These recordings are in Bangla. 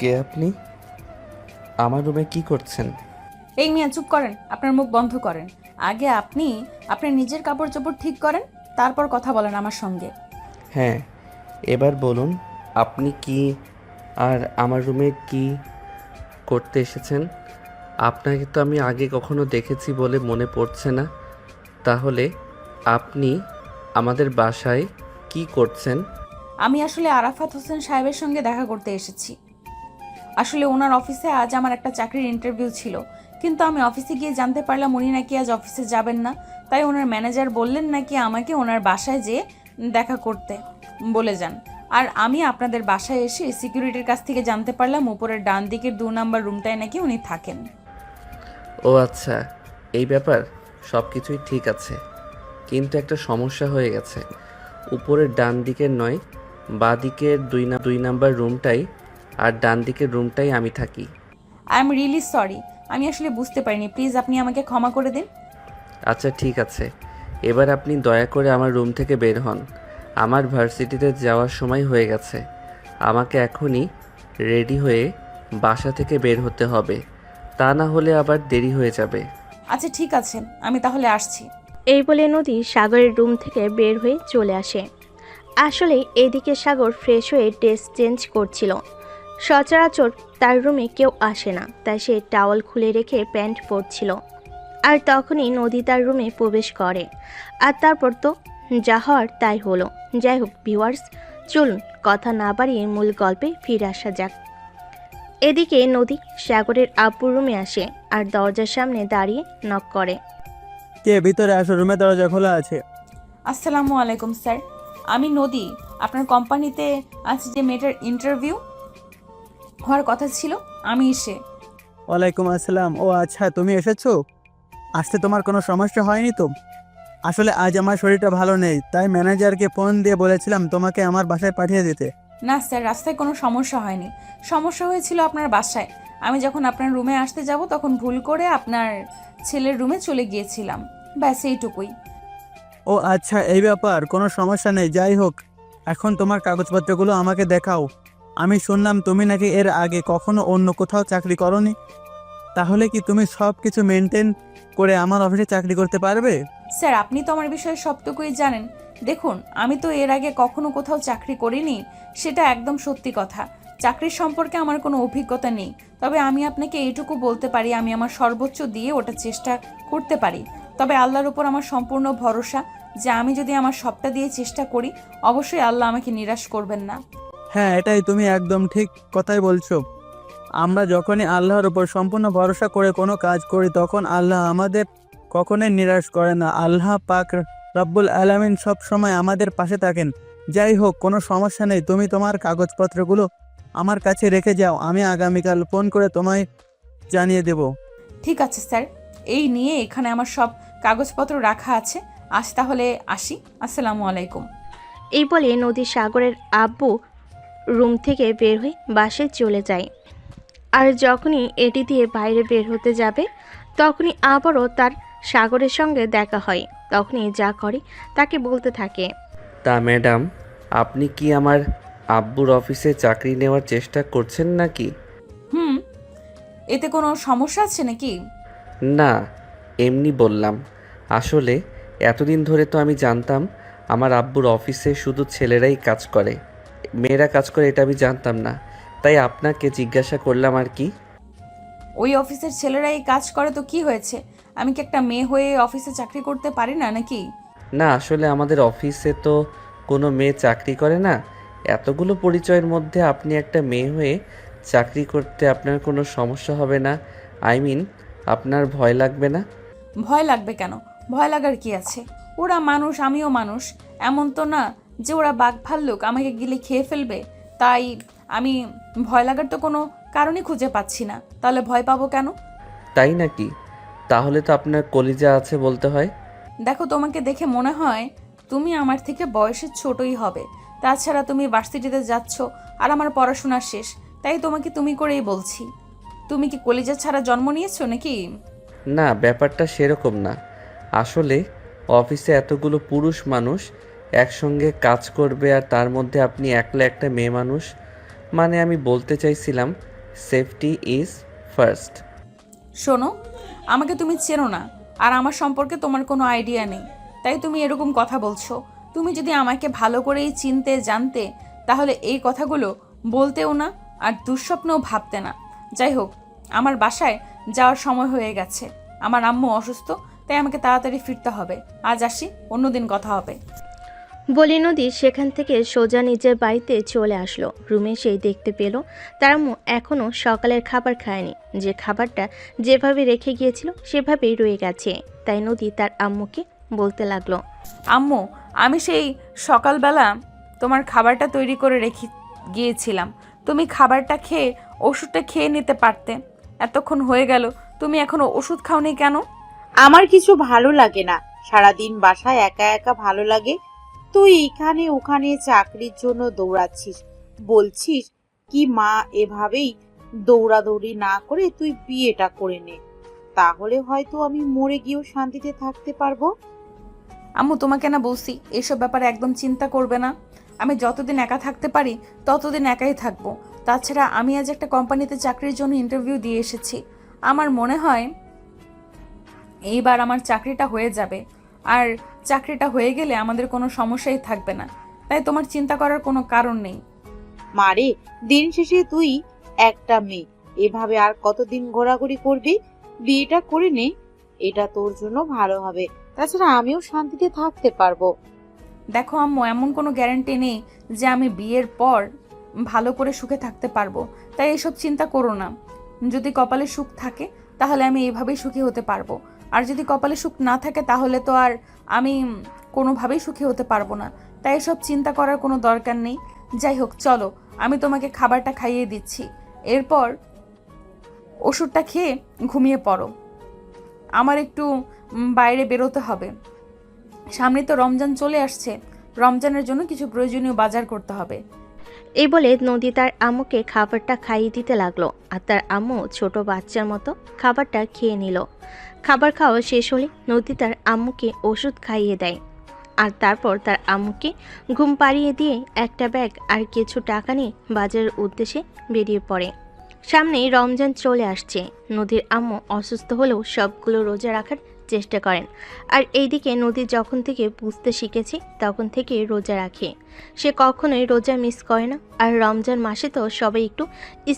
কে আপনি? আমার রুমে কি করছেন? এই মিয়া চুপ করেন, আপনার মুখ বন্ধ করেন। আগে আপনি আপনার নিজের কাপড় চোপড় ঠিক করেন, তারপর কথা বলেন আমার সঙ্গে। হ্যাঁ, এবার বলুন আপনি কি আর আমার রুমে কি করতে এসেছেন? আপনাকে তো আমি আগে কখনো দেখেছি বলে মনে পড়ছে না। তাহলে আপনি আমাদের বাসায় কি করছেন? আমি আসলে আরাফাত হোসেন সাহেবের সঙ্গে দেখা করতে এসেছি। আসলে ওনার অফিসে আজ আমার একটা চাকরির ইন্টারভিউ ছিল, কিন্তু আমি অফিসে গিয়ে জানতে পারলাম উনি নাকি আজ অফিসে যাবেন না। তাই ওনার ম্যানেজার বললেন নাকি আমাকে ওনার বাসায় যেয়ে দেখা করতে বলে যান। আর আমি আপনাদের বাসায় এসে সিকিউরিটির কাছ থেকে জানতে পারলাম উপরের ডান দিকের 2 নম্বর রুমটায় নাকি উনি থাকেন। ও আচ্ছা, এই ব্যাপার। সব কিছুই ঠিক আছে, কিন্তু একটা সমস্যা হয়ে গেছে। উপরের ডান দিকের নয়, বাঁ দিকের 2 নাম্বার রুমটাই আর ডান দিকের রুমটাই আমি থাকি। আই এম রিয়েলি সরি, আমি আসলে বুঝতে পারিনি, প্লিজ আপনি আমাকে ক্ষমা করে দিন। আচ্ছা ঠিক আছে, এবার আপনি দয়া করে আমার রুম থেকে বের হন। আমার ভার্সিটিতে যাওয়ার সময় হয়ে গেছে। আমাকে এখনই রেডি হয়ে বাসা থেকে বের হতে হবে, তা না হলে আবার দেরি হয়ে যাবে। আচ্ছা ঠিক আছে, আমি তাহলে আসছি। এই বলে নদী সাগরের রুম থেকে বের হয়ে চলে আসে। আসলে এদিকে সাগর ফ্রেশ হয়ে ড্রেস চেঞ্জ করছিল। সচরাচর তার রুমে কেউ আসে না, তাই সে টাওয়াল খুলে রেখে প্যান্ট পরছিল। আর তখনই নদী তার রুমে প্রবেশ করে। আর তারপর তো যা হওয়ার তাই হলো। যাই হোক ভিউয়ার্স, চলুন কথা না বাড়িয়ে মূল গল্পে ফিরে আসা যাক। এদিকে নদী সাগরের আব্বুর রুমে আসে আর দরজার সামনে দাঁড়িয়ে নক করে। কে? ভিতরে আসো, রুমের দরজা খোলা আছে। আসসালামু আলাইকুম স্যার, আমি নদী। আপনার কোম্পানিতে আজ যে মেয়েটার ইন্টারভিউ হওয়ার কথা ছিল, আমি সে। ওয়ালাইকুম আসসালাম। ও আচ্ছা, তুমি এসেছো। আসতে তোমার কোনো সমস্যা হয়নি তো? আসলে আজ আমার শরীরটা ভালো নেই, তাই ম্যানেজারকে ফোন দিয়ে বলেছিলাম তোমাকে আমার বাসায় পাঠিয়ে দিতে। না স্যার, রাস্তায় কোনো সমস্যা হয়নি। সমস্যা হয়েছিল আপনার বাসায়। আমি যখন আপনার রুমে আসতে যাব তখন ভুল করে আপনার ছেলের রুমে চলে গিয়েছিলাম, ব্যাস এইটুকুই। ও আচ্ছা, এই ব্যাপার, কোনো সমস্যা নেই। যাই হোক, এখন তোমার কাগজপত্রগুলো আমাকে দেখাও। আমি শুনলাম তুমি নাকি এর আগে কখনো অন্য কোথাও চাকরি করোনি। তাহলে কি তুমি সব কিছু মেনটেন করে আমার অফিসে চাকরি করতে পারবে? স্যার, আপনি তো আমার বিষয়ে সবটুকুই জানেন। দেখুন, আমি তো এর আগে কখনো কোথাও চাকরি করিনি, সেটা একদম সত্যি কথা। চাকরির সম্পর্কে আমার কোনো অভিজ্ঞতা নেই, তবে আমি আপনাকে এইটুকু বলতে পারি আমি আমার সর্বোচ্চ দিয়ে ওটা চেষ্টা করতে পারি। তবে আল্লাহর উপর আমার সম্পূর্ণ ভরসা যে আমি যদি আমার সবটা দিয়ে চেষ্টা করি, অবশ্যই আল্লাহ আমাকে নিরাশ করবেন না। হ্যাঁ, এটাই তুমি একদম ঠিক কথাই বলছো। আমরা যখনই আল্লাহর উপর সম্পূর্ণ ভরসা করে কোনো কাজ করি, তখন আল্লাহ আমাদের কখনোই নিরাশ করে না। আল্লাহ পাক রব্বুল আলামিন সব সময় আমাদের পাশে থাকেন। যাই হোক, কোনো সমস্যা নেই। তুমি তোমার কাগজপত্রগুলো আমার কাছে রেখে যাও, আমি আগামীকাল ফোন করে তোমায় জানিয়ে দেব। ঠিক আছে স্যার, এই নিয়ে এখানে আমার সব কাগজপত্র রাখা আছে। আজ তাহলে আসি, আসসালামু আলাইকুম। এই বলে নদী সাগরের আব্বু রুম থেকে বের হয়ে বাসায় চলে যায়। আর যখনই এটি দিয়ে বাইরে বের হতে যাবে, তখনই আবারও তার সাগরের সঙ্গে দেখা হয়। তখনই যা করে তাকে বলতে থাকে। তা ম্যাডাম, আপনি কি আমার আব্বুর অফিসে চাকরি নেওয়ার চেষ্টা করছেন নাকি? হুম, এতে কোনো সমস্যা আছে নাকি? না, এমনি বললাম। আসলে এতদিন ধরে তো আমি জানতাম আমার আব্বুর অফিসে শুধু ছেলেরাই কাজ করে, মেয়েরা কাজ করে এটা আমি জানতাম না। তাই আপনাকে জিজ্ঞাসা করলাম আর কি। ওই অফিসের ছেলেরা এই কাজ করে তো কি হয়েছে? আমি কি একটা মেয়ে হয়ে অফিসে চাকরি করতে পারি না নাকি? না, আসলে আমাদের অফিসে তো কোনো মেয়ে চাকরি করে না। এতগুলো পরিচয়ের মধ্যে আপনি একটা মেয়ে হয়ে চাকরি করতে আপনার কোনো সমস্যা হবে না? আই মিন, আপনার ভয় লাগবে না? ভয় লাগবে কেন? ভয় লাগার কি আছে? ওরা মানুষ, আমিও মানুষ। এমন তো না যে ওরা বাঘ ভাল্লুক আমাকে গিলে খেয়ে ফেলবে। তাই আমি ভয় লাগার তো কোনো কারণই খুঁজে পাচ্ছি না। তাহলে ভয় পাবো কেন? তাই নাকি? তাহলে তো আপনার কলিজা আছে বলতে হয়। দেখো, তোমাকে দেখে মনে হয় তুমি আমার থেকে বয়সে ছোটই হবে। তাছাড়া তুমি ভার্সিটিতে যাচ্ছ আর আমার পড়াশোনা শেষ, তাই তোমাকে তুমি করেই বলছি। তুমি কি কলিজা ছাড়া জন্ম নিয়েছো নাকি? না, ব্যাপারটা সেরকম না। আসলে অফিসে এতগুলো পুরুষ মানুষ একসঙ্গে কাজ করবে আর তার মধ্যে আপনি একলা একটা মেয়ে মানুষ, মানে আমি বলতে চাইছিলাম সেফটি ইজ ফার্স্ট। শোনো, আমাকে তুমি চেনো না, আর আমার সম্পর্কে তোমার কোনো আইডিয়া নেই, তাই তুমি এরকম কথা বলছো। তুমি যদি আমাকে ভালো করেই চিনতে জানতে, তাহলে এই কথাগুলো বলতেও না, আর দুঃস্বপ্নেও ভাবতে না। যাই হোক, আমার বাসায় যাওয়ার সময় হয়ে গেছে। আমার আম্মু অসুস্থ, তাই আমাকে তাড়াতাড়ি ফিরতে হবে। আজ আসি, অন্যদিন কথা হবে। বলে নদী সেখান থেকে সোজা নিজের বাড়িতে চলে আসলো। রুমে সেই দেখতে পেল তার আম্মু এখনও সকালের খাবার খায়নি। যে খাবারটা যেভাবে রেখে গিয়েছিল সেভাবেই রয়ে গেছে। তাই নদী তার আম্মুকে বলতে লাগলো, আম্মু, আমি সেই সকালবেলা তোমার খাবারটা তৈরি করে রেখে গিয়েছিলাম। তুমি খাবারটা খেয়ে ওষুধটা খেয়ে নিতে পারতে। এতক্ষণ হয়ে গেল, তুমি এখনো ওষুধ খাওনি কেন? আমার কিছু ভালো লাগে না, সারাদিন বাসায় একা একা ভালো লাগে। তুই এখানে ওখানে চাকরির জন্য দৌড়াচ্ছিস, বলছিস কি মা এভাবেই দৌড়াদৌড়ি না করে তুই বিয়েটা করে নে, তাহলে হয়তো আমি মরে গিয়েও শান্তিতে থাকতে পারবো। আম্মু, তোমাকে না বলছি এইসব ব্যাপারে একদম চিন্তা করবে না। আমি যতদিন একা থাকতে পারি ততদিন একাই থাকবো। তাছাড়া আমি আজ একটা কোম্পানিতে চাকরির জন্য ইন্টারভিউ দিয়ে এসেছি। আমার মনে হয় এইবার আমার চাকরিটা হয়ে যাবে, আর চাকরিটা হয়ে গেলে আমাদের কোনো সমস্যাই থাকবে না। তাই তোমার চিন্তা করার কোনো কারণ নেই। মারে, দিন শেষে তুই একটা মেয়ে, এভাবে আর কতদিন ঘোরাঘুরি করবি? বিয়েটা করে নে, এটা তোর জন্য ভালো হবে। তাছাড়া আমিও শান্তিতে থাকতে পারবো। দেখো আম্মু, এমন কোনো গ্যারান্টি নেই যে আমি বিয়ের পর ভালো করে সুখে থাকতে পারবো। তাই এসব চিন্তা করো না। যদি কপালে সুখ থাকে তাহলে আমি এইভাবেই সুখী হতে পারবো, আর যদি কপালে সুখ না থাকে তাহলে তো আর আমি কোনোভাবেই সুখী হতে পারবো না। তাই এসব চিন্তা করার কোনো দরকার নেই। যাই হোক, চলো, আমি তোমাকে খাবারটা খাইয়ে দিচ্ছি। এরপর ওষুধটা খেয়ে ঘুমিয়ে পড়ো। আমার একটু বাইরে বেরোতে হবে। সামনে তো রমজান চলে আসছে, রমজানের জন্য কিছু প্রয়োজনীয় বাজার করতে হবে। এই বলে নদী তার আম্মুকে খাবারটা খাইয়ে দিতে লাগলো। আর তার আম্মু ছোট বাচ্চার মতো খাবারটা খেয়ে নিল। খাবার খাওয়া শেষ হলে নদী তার আম্মুকে ওষুধ খাইয়ে দেয়। আর তারপর তার আম্মুকে ঘুম পাড়িয়ে দিয়ে একটা ব্যাগ আর কিছু টাকা নিয়ে বাজারের উদ্দেশ্যে বেরিয়ে পড়ে। সামনেই রমজান চলে আসছে। নদীর আম্মু অসুস্থ হলেও সবগুলো রোজা রাখার চেষ্টা করেন। আর এইদিকে নদী যখন থেকে বুঝতে শিখেছে তখন থেকে রোজা রাখে। সে কখনোই রোজা মিস করে না। আর রমজান মাসে তো সবাই একটু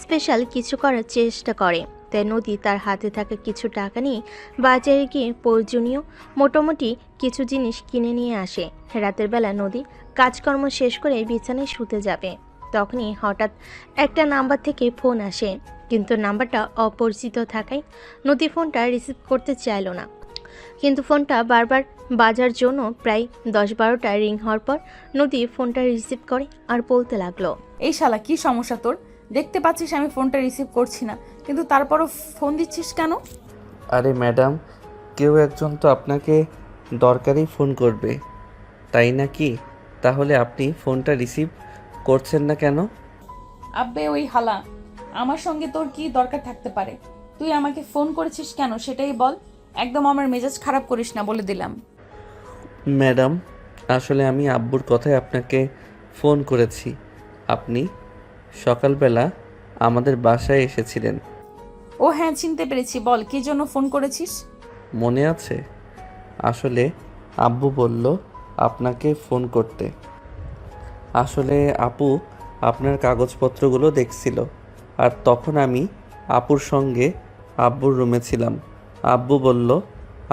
স্পেশাল কিছু করার চেষ্টা করে। তাই নদী তার হাতে থাকা কিছু টাকা নিয়ে বাজারে গিয়ে প্রয়োজনীয় মোটামুটি কিছু জিনিস কিনে নিয়ে আসে। রাতের বেলা নদী কাজকর্ম শেষ করে বিছানায় শুতে যাবে। তখনই হঠাৎ একটা নাম্বার থেকে ফোন আসে, কিন্তু নাম্বারটা অপরিচিত থাকায় নদী ফোনটা রিসিভ করতে চাইল না। কিন্তু ফোনটা বারবার বাজার জন্য প্রায় 10-12টা রিং হওয়ার পর নদী ফোনটা রিসিভ করে আর বলতে লাগলো, এই শালা, কি সমস্যা তোর? দেখতে পাচ্ছিস আমি ফোনটা রিসিভ করছি না, কিন্তু তারপরও ফোন দিচ্ছিস কেন? আরে ম্যাডাম, কেউ একজন তো আপনাকে দরকারি ফোন করবে, তাই না কি? তাহলে আপনি ফোনটা রিসিভ করছেন না কেন? আব্বে ওই হালা, আমার সঙ্গে তোর কি দরকার থাকতে পারে? তুই আমাকে ফোন করেছিস কেন সেটাই বল। একদম আমার মেজাজ খারাপ করিস না, বলে দিলাম। ম্যাডাম, আসলে আমি আব্বুর কথায় আপনাকে ফোন করেছি। আপনি সকালবেলা আমাদের বাসায় এসেছিলেন, ও হ্যাঁ, চিনতে পেরেছি। বল, কি জন্য ফোন করেছিস? মনে আছে? আসলে আব্বু বলল আপনাকে ফোন করতে। আসলে আপু আপনার কাগজপত্রগুলো দেখছিল, আর তখন আমি আপুর সঙ্গে আব্বুর রুমে ছিলাম। আব্বু বলল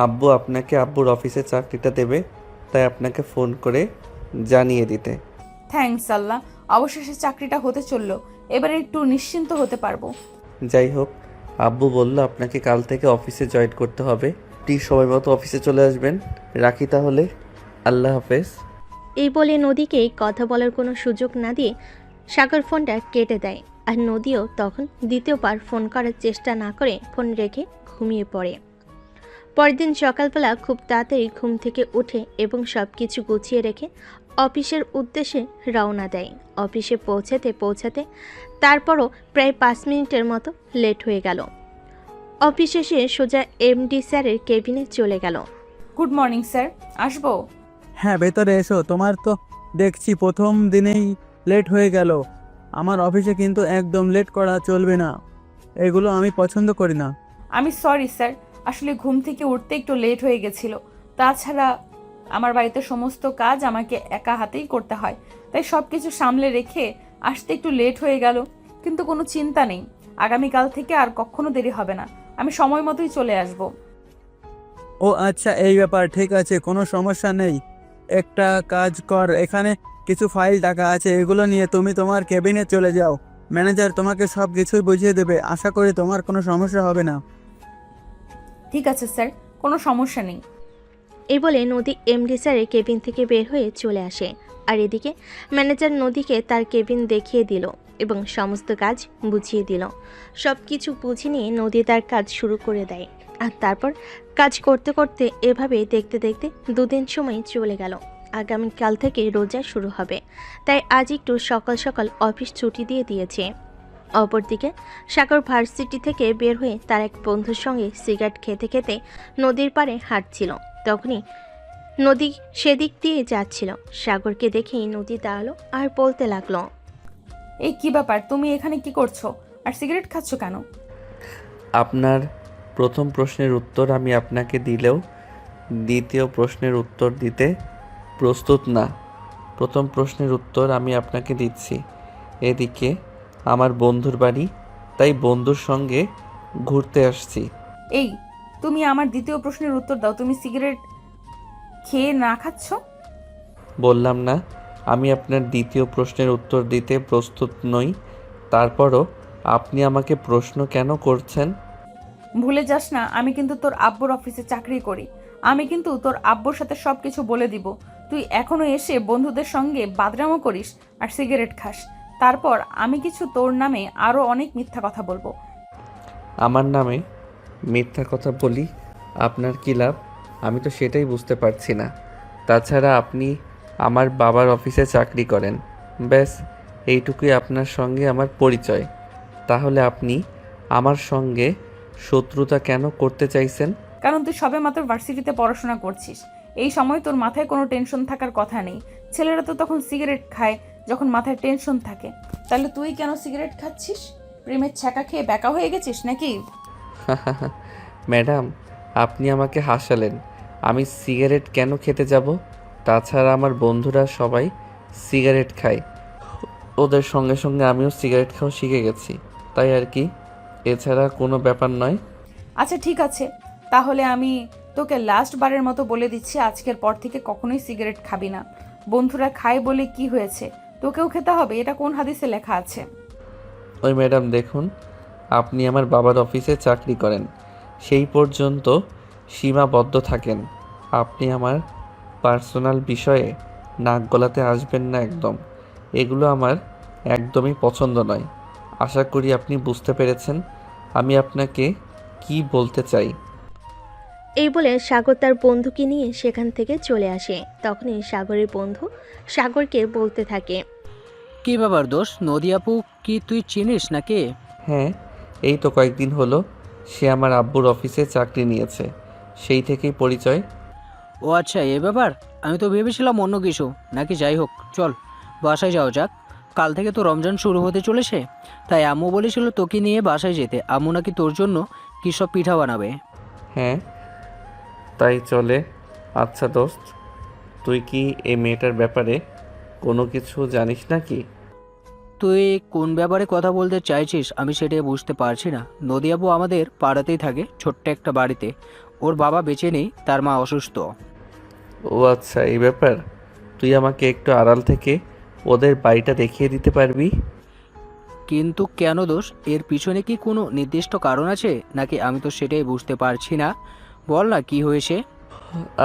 আব্বু আপনাকে আব্বুর অফিসে চাকরিটা দেবে, তাই আপনাকে ফোন করে জানিয়ে দিতে। থ্যাঙ্কস আল্লাহ, অবশেষে চাকরিটা হতে চললো। এবারে একটু নিশ্চিন্ত হতে পারবো। যাই হোক, আব্বু বলল আপনাকে কাল থেকে অফিসে জয়েন করতে হবে। প্লিজ সময় মতো অফিসে চলে আসবেন। রাখি তাহলে, আল্লাহ হাফেজ। এই বলে নদীকে কথা বলার কোনো সুযোগ না দিয়ে সাগর ফোনটা কেটে দেয়। আর নদীও তখন দ্বিতীয়বার ফোন করার চেষ্টা না করে ফোন রেখে ঘুমিয়ে পড়ে। পরের দিন সকালবেলা খুব তাড়াতাড়ি ঘুম থেকে উঠে এবং সব কিছু গুছিয়ে রেখে অফিসের উদ্দেশ্যে রওনা দেয়। অফিসে পৌঁছাতে তারপরও প্রায় 5 মিনিটের মতো লেট হয়ে গেল। অফিস এসে সোজা এমডি স্যারের কেবিনে চলে গেল। গুড মর্নিং স্যার, আসবো? হ্যাঁ, ভেতরে এসো। তোমার তো দেখছি প্রথম দিনেই লেট হয়ে গেল। আমার অফিসে কিন্তু একদম লেট করা চলবে না, এগুলো আমি পছন্দ করি না। আমি সরি স্যার, আসলে ঘুম থেকে উঠতে একটু লেট হয়ে গেছিল। তাছাড়া আমার বাড়িতে সমস্ত কাজ আমাকে একা হাতেই করতে হয়, তাই সব কিছু সামলে রেখে আসতে একটু লেট হয়ে গেল। কিন্তু কোনো চিন্তা নেই, আগামীকাল থেকে আর কখনো দেরি হবে না, আমি সময় মতোই চলে আসব। ও আচ্ছা, এই ব্যাপার, ঠিক আছে, কোনো সমস্যা নেই। একটা কাজ কর, এখানে কিছু ফাইল টাকা আছে, এগুলো নিয়ে তুমি তোমার কেবিনে চলে যাও। ম্যানেজার তোমাকে সব কিছুই বুঝিয়ে দেবে, আশা করি তোমার কোনো সমস্যা হবে না। ঠিক আছে স্যার, কোনো সমস্যা নেই। এই বলে নদী এমডি স্যারের কেবিন থেকে বের হয়ে চলে আসে। আর এদিকে ম্যানেজার নদীকে তার কেবিন দেখিয়ে দিল এবং সমস্ত কাজ বুঝিয়ে দিল। সব কিছু বুঝে নিয়ে নদী তার কাজ শুরু করে দেয়। আর তারপর কাজ করতে করতে এভাবে দেখতে দেখতে 2 দিন সময় চলে গেল। আগামীকাল থেকে রোজা শুরু হবে, তাই আজ একটু সকাল সকাল অফিস ছুটি দিয়ে দিয়েছে। অপরদিকে সাগর ভার্সিটি থেকে বের হয়ে তার এক বন্ধুর সঙ্গে সিগারেট খেতে খেতে নদীর পাড়ে হাঁটছিল। তখনই নদী সেদিক দিয়ে যাচ্ছিল। সাগরকে দেখেই নদী দাঁড়ালো আর বলতে লাগলো, এই কি ব্যাপার, তুমি এখানে কি করছো আর সিগারেট খাচ্ছ কেন? আপনার প্রথম প্রশ্নের উত্তর আমি আপনাকে দিলেও দ্বিতীয় প্রশ্নের উত্তর দিতে প্রস্তুত না। প্রথম প্রশ্নের উত্তর আমি আপনাকে দিচ্ছি। এদিকে আমার বন্ধুর বাড়ি, তাই বন্ধুর সঙ্গে ঘুরতে আসছি। এই, তুমি আমার দ্বিতীয় প্রশ্নের উত্তর দাও, তুমি সিগারেট খেয়ে না খাচ্ছ? বললাম না আমি আপনার দ্বিতীয় প্রশ্নের উত্তর দিতে প্রস্তুত নই, তারপরও আপনি আমাকে প্রশ্ন কেন করছেন? ভুলে যাস না, আমি কিন্তু তোর আব্বুর অফিসে চাকরি করি। আমি কিন্তু তোর আব্বুর সাথে সব কিছু বলে দিব। তুই এখনো এসে বন্ধুদের সঙ্গে বাদরামো করিস আর সিগারেট খাস, তারপর আমি কিছু তোর নামে আরো অনেক মিথ্যা কথা বলবো। আমার নামে মিথ্যা কথা বলি আপনার কী লাভ? আমি তো সেটাই বুঝতে পারছি না। তাছাড়া আপনি আমার বাবার অফিসে চাকরি করেন, ব্যাস এইটুকুই আপনার সঙ্গে আমার পরিচয়। তাহলে আপনি আমার সঙ্গে শত্রুতা কেন করতে চাইছেন? কারণ তুই সবেমাত্র ভার্সিটিতে পড়াশোনা করছিস, এই সময় তোর মাথায় কোনো টেনশন থাকার কথা নেই। ছেলেরা তো তখন সিগারেট খায় যখন মাথায় টেনশন থাকে, তাহলে তুই কেন সিগারেট খাচ্ছিস? প্রেমের ছ্যাঁকা খেয়ে ব্যাকা হয়ে গেছিস নাকি? ম্যাডাম, আপনি আমাকে হাসালেন। আমি সিগারেট কেন খেতে যাব? তাছাড়া আমার বন্ধুরা সবাই সিগারেট খায়, ওদের সঙ্গে সঙ্গে আমিও সিগারেট খাওয়া শিখে গেছি, তাই আর কি, এছাড়া কোনো ব্যাপার নয়। আচ্ছা ঠিক আছে, তাহলে আমি তোকে লাস্ট বারের মতো বলে দিচ্ছি, আজকের পর থেকে কখনোই সিগারেট খাবি না। বন্ধুরা খায় বলে কি হয়েছে, তোকেও খেতে হবে? এটা কোন হাদিসে লেখা আছে? ওই ম্যাডাম দেখুন, আপনি আমার বাবার অফিসে চাকরি করেন, সেই পর্যন্ত সীমাবদ্ধ থাকেন। আপনি আমার পার্সোনাল বিষয়ে নাক গলাতে আসবেন না একদম। এগুলো আমার একদমই পছন্দ নয়। আশা করি আপনি বুঝতে পেরেছেন আমি আপনাকে কি বলতে চাই। এই বলে সাগর তার বন্ধুকে নিয়ে সেখান থেকে চলে আসে। তখনই সাগরের বন্ধু সাগরকে বলতে থাকে, কি ব্যাপার দোষ, নদী আপু কি তুই চিনিস নাকি? হ্যাঁ, এই তো কয়েকদিন হলো সে আমার আব্বুর অফিসে চাকরি নিয়েছে, সেই থেকেই পরিচয়। ও আচ্ছা, এ ব্যাপার। আমি তো ভেবেছিলাম অন্য কিছু নাকি। যাই হোক, চল বাসায় যাও যাক। কাল থেকে তো রমজান শুরু হতে চলেছে, তাই আম্মু বলেছিল তোকে নিয়ে বাসায় যেতে। আম্মু নাকি তোর জন্য কী সব পিঠা বানাবে। হ্যাঁ, তাই চলে। আচ্ছা দোস্ত, তুই কি এই মেয়েটার ব্যাপারে কোনো কিছু জানিস নাকি? তুই কোন ব্যাপারে কথা বলতে চাইছিস আমি সেটাই বুঝতে পারছি না। নদী আপু আমাদের পাড়াতেই থাকে, ছোট্ট একটা বাড়িতে। ওর বাবা বেঁচে নেই, তার মা অসুস্থ। ও আচ্ছা, এই ব্যাপার। তুই আমাকে একটু আড়াল থেকে ওদের বাড়িটা দেখিয়ে দিতে পারবি? কিন্তু কেন দোষ, এর পিছনে কি কোনো নির্দিষ্ট কারণ আছে নাকি? আমি তো সেটাই বুঝতে পারছি না। বল না কি হয়েছে।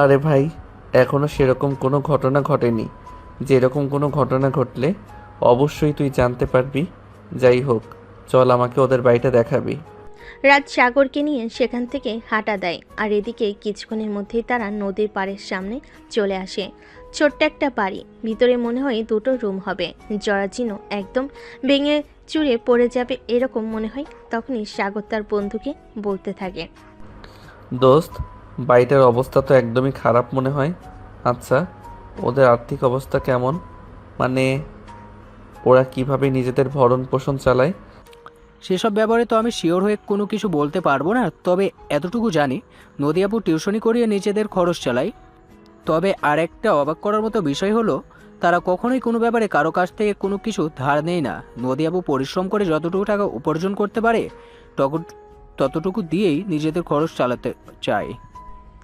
আরে ভাই, এখনও সেরকম কোনো ঘটনা ঘটেনি। যেরকম কোনো ঘটনা ঘটলে অবশ্যই তুই জানতে পারবি। যাই হোক, চল আমাকে ওদের বাড়িটা দেখাবি। রাত সাগরকে নিয়ে সেখান থেকে হাঁটা দেয়। আর এদিকে কিছুক্ষণের মধ্যেই তারা নদীর পাড়ের সামনে চলে আসে। ছোট্ট একটা বাড়ি, ভিতরে মনে হয় 2টো রুম হবে। জরাজীর্ণ, একদম ভেঙে চুরে পড়ে যাবে এরকম মনে হয়। তখনই সাগর তার বন্ধুকে বলতে থাকে, দোস্ত, বাড়িটার অবস্থা তো একদমই খারাপ মনে হয়। আচ্ছা, ওদের আর্থিক অবস্থা কেমন? মানে ওরা কিভাবে নিজেদের ভরণ পোষণ চালায়? সেসব ব্যাপারে তো আমি শিওর হয়ে কোনো কিছু বলতে পারবো না, তবে এতটুকু জানি নদী আপু টিউশনি করিয়ে নিজেদের খরচ চালায়। তবে আরেকটা অবাক করার মতো বিষয় হলো তারা কখনোই কোনো ব্যাপারে কারো কাছ থেকে কোনো কিছু ধার নেয় না। নদী আপু পরিশ্রম করে যতটুকু টাকা উপার্জন করতে পারে ততটুকু দিয়েই নিজেদের খরচ চালাতে চায়।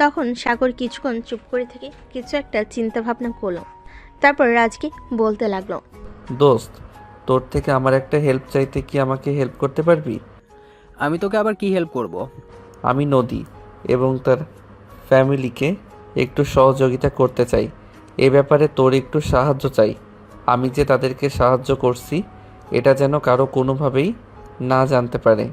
তখন সাগর কিছুক্ষণ চুপ করে থেকে কিছু একটা চিন্তা ভাবনা করলো। তারপর রাজকে বলতে লাগলো, দোস্ত, তোর থেকে আমার একটা হেল্প চাইতে কি আমাকে হেল্প করতে পারবি? আমি তোকে আবার কি হেল্প করব? আমি নদী এবং তার ফ্যামিলিকে একটু সহযোগিতা করতে চাই। এ ব্যাপারে তোর একটু সাহায্য চাই। আমি যে তাদেরকে সাহায্য করছি এটা যেন কারো কোনোভাবেই না জানতে পারে।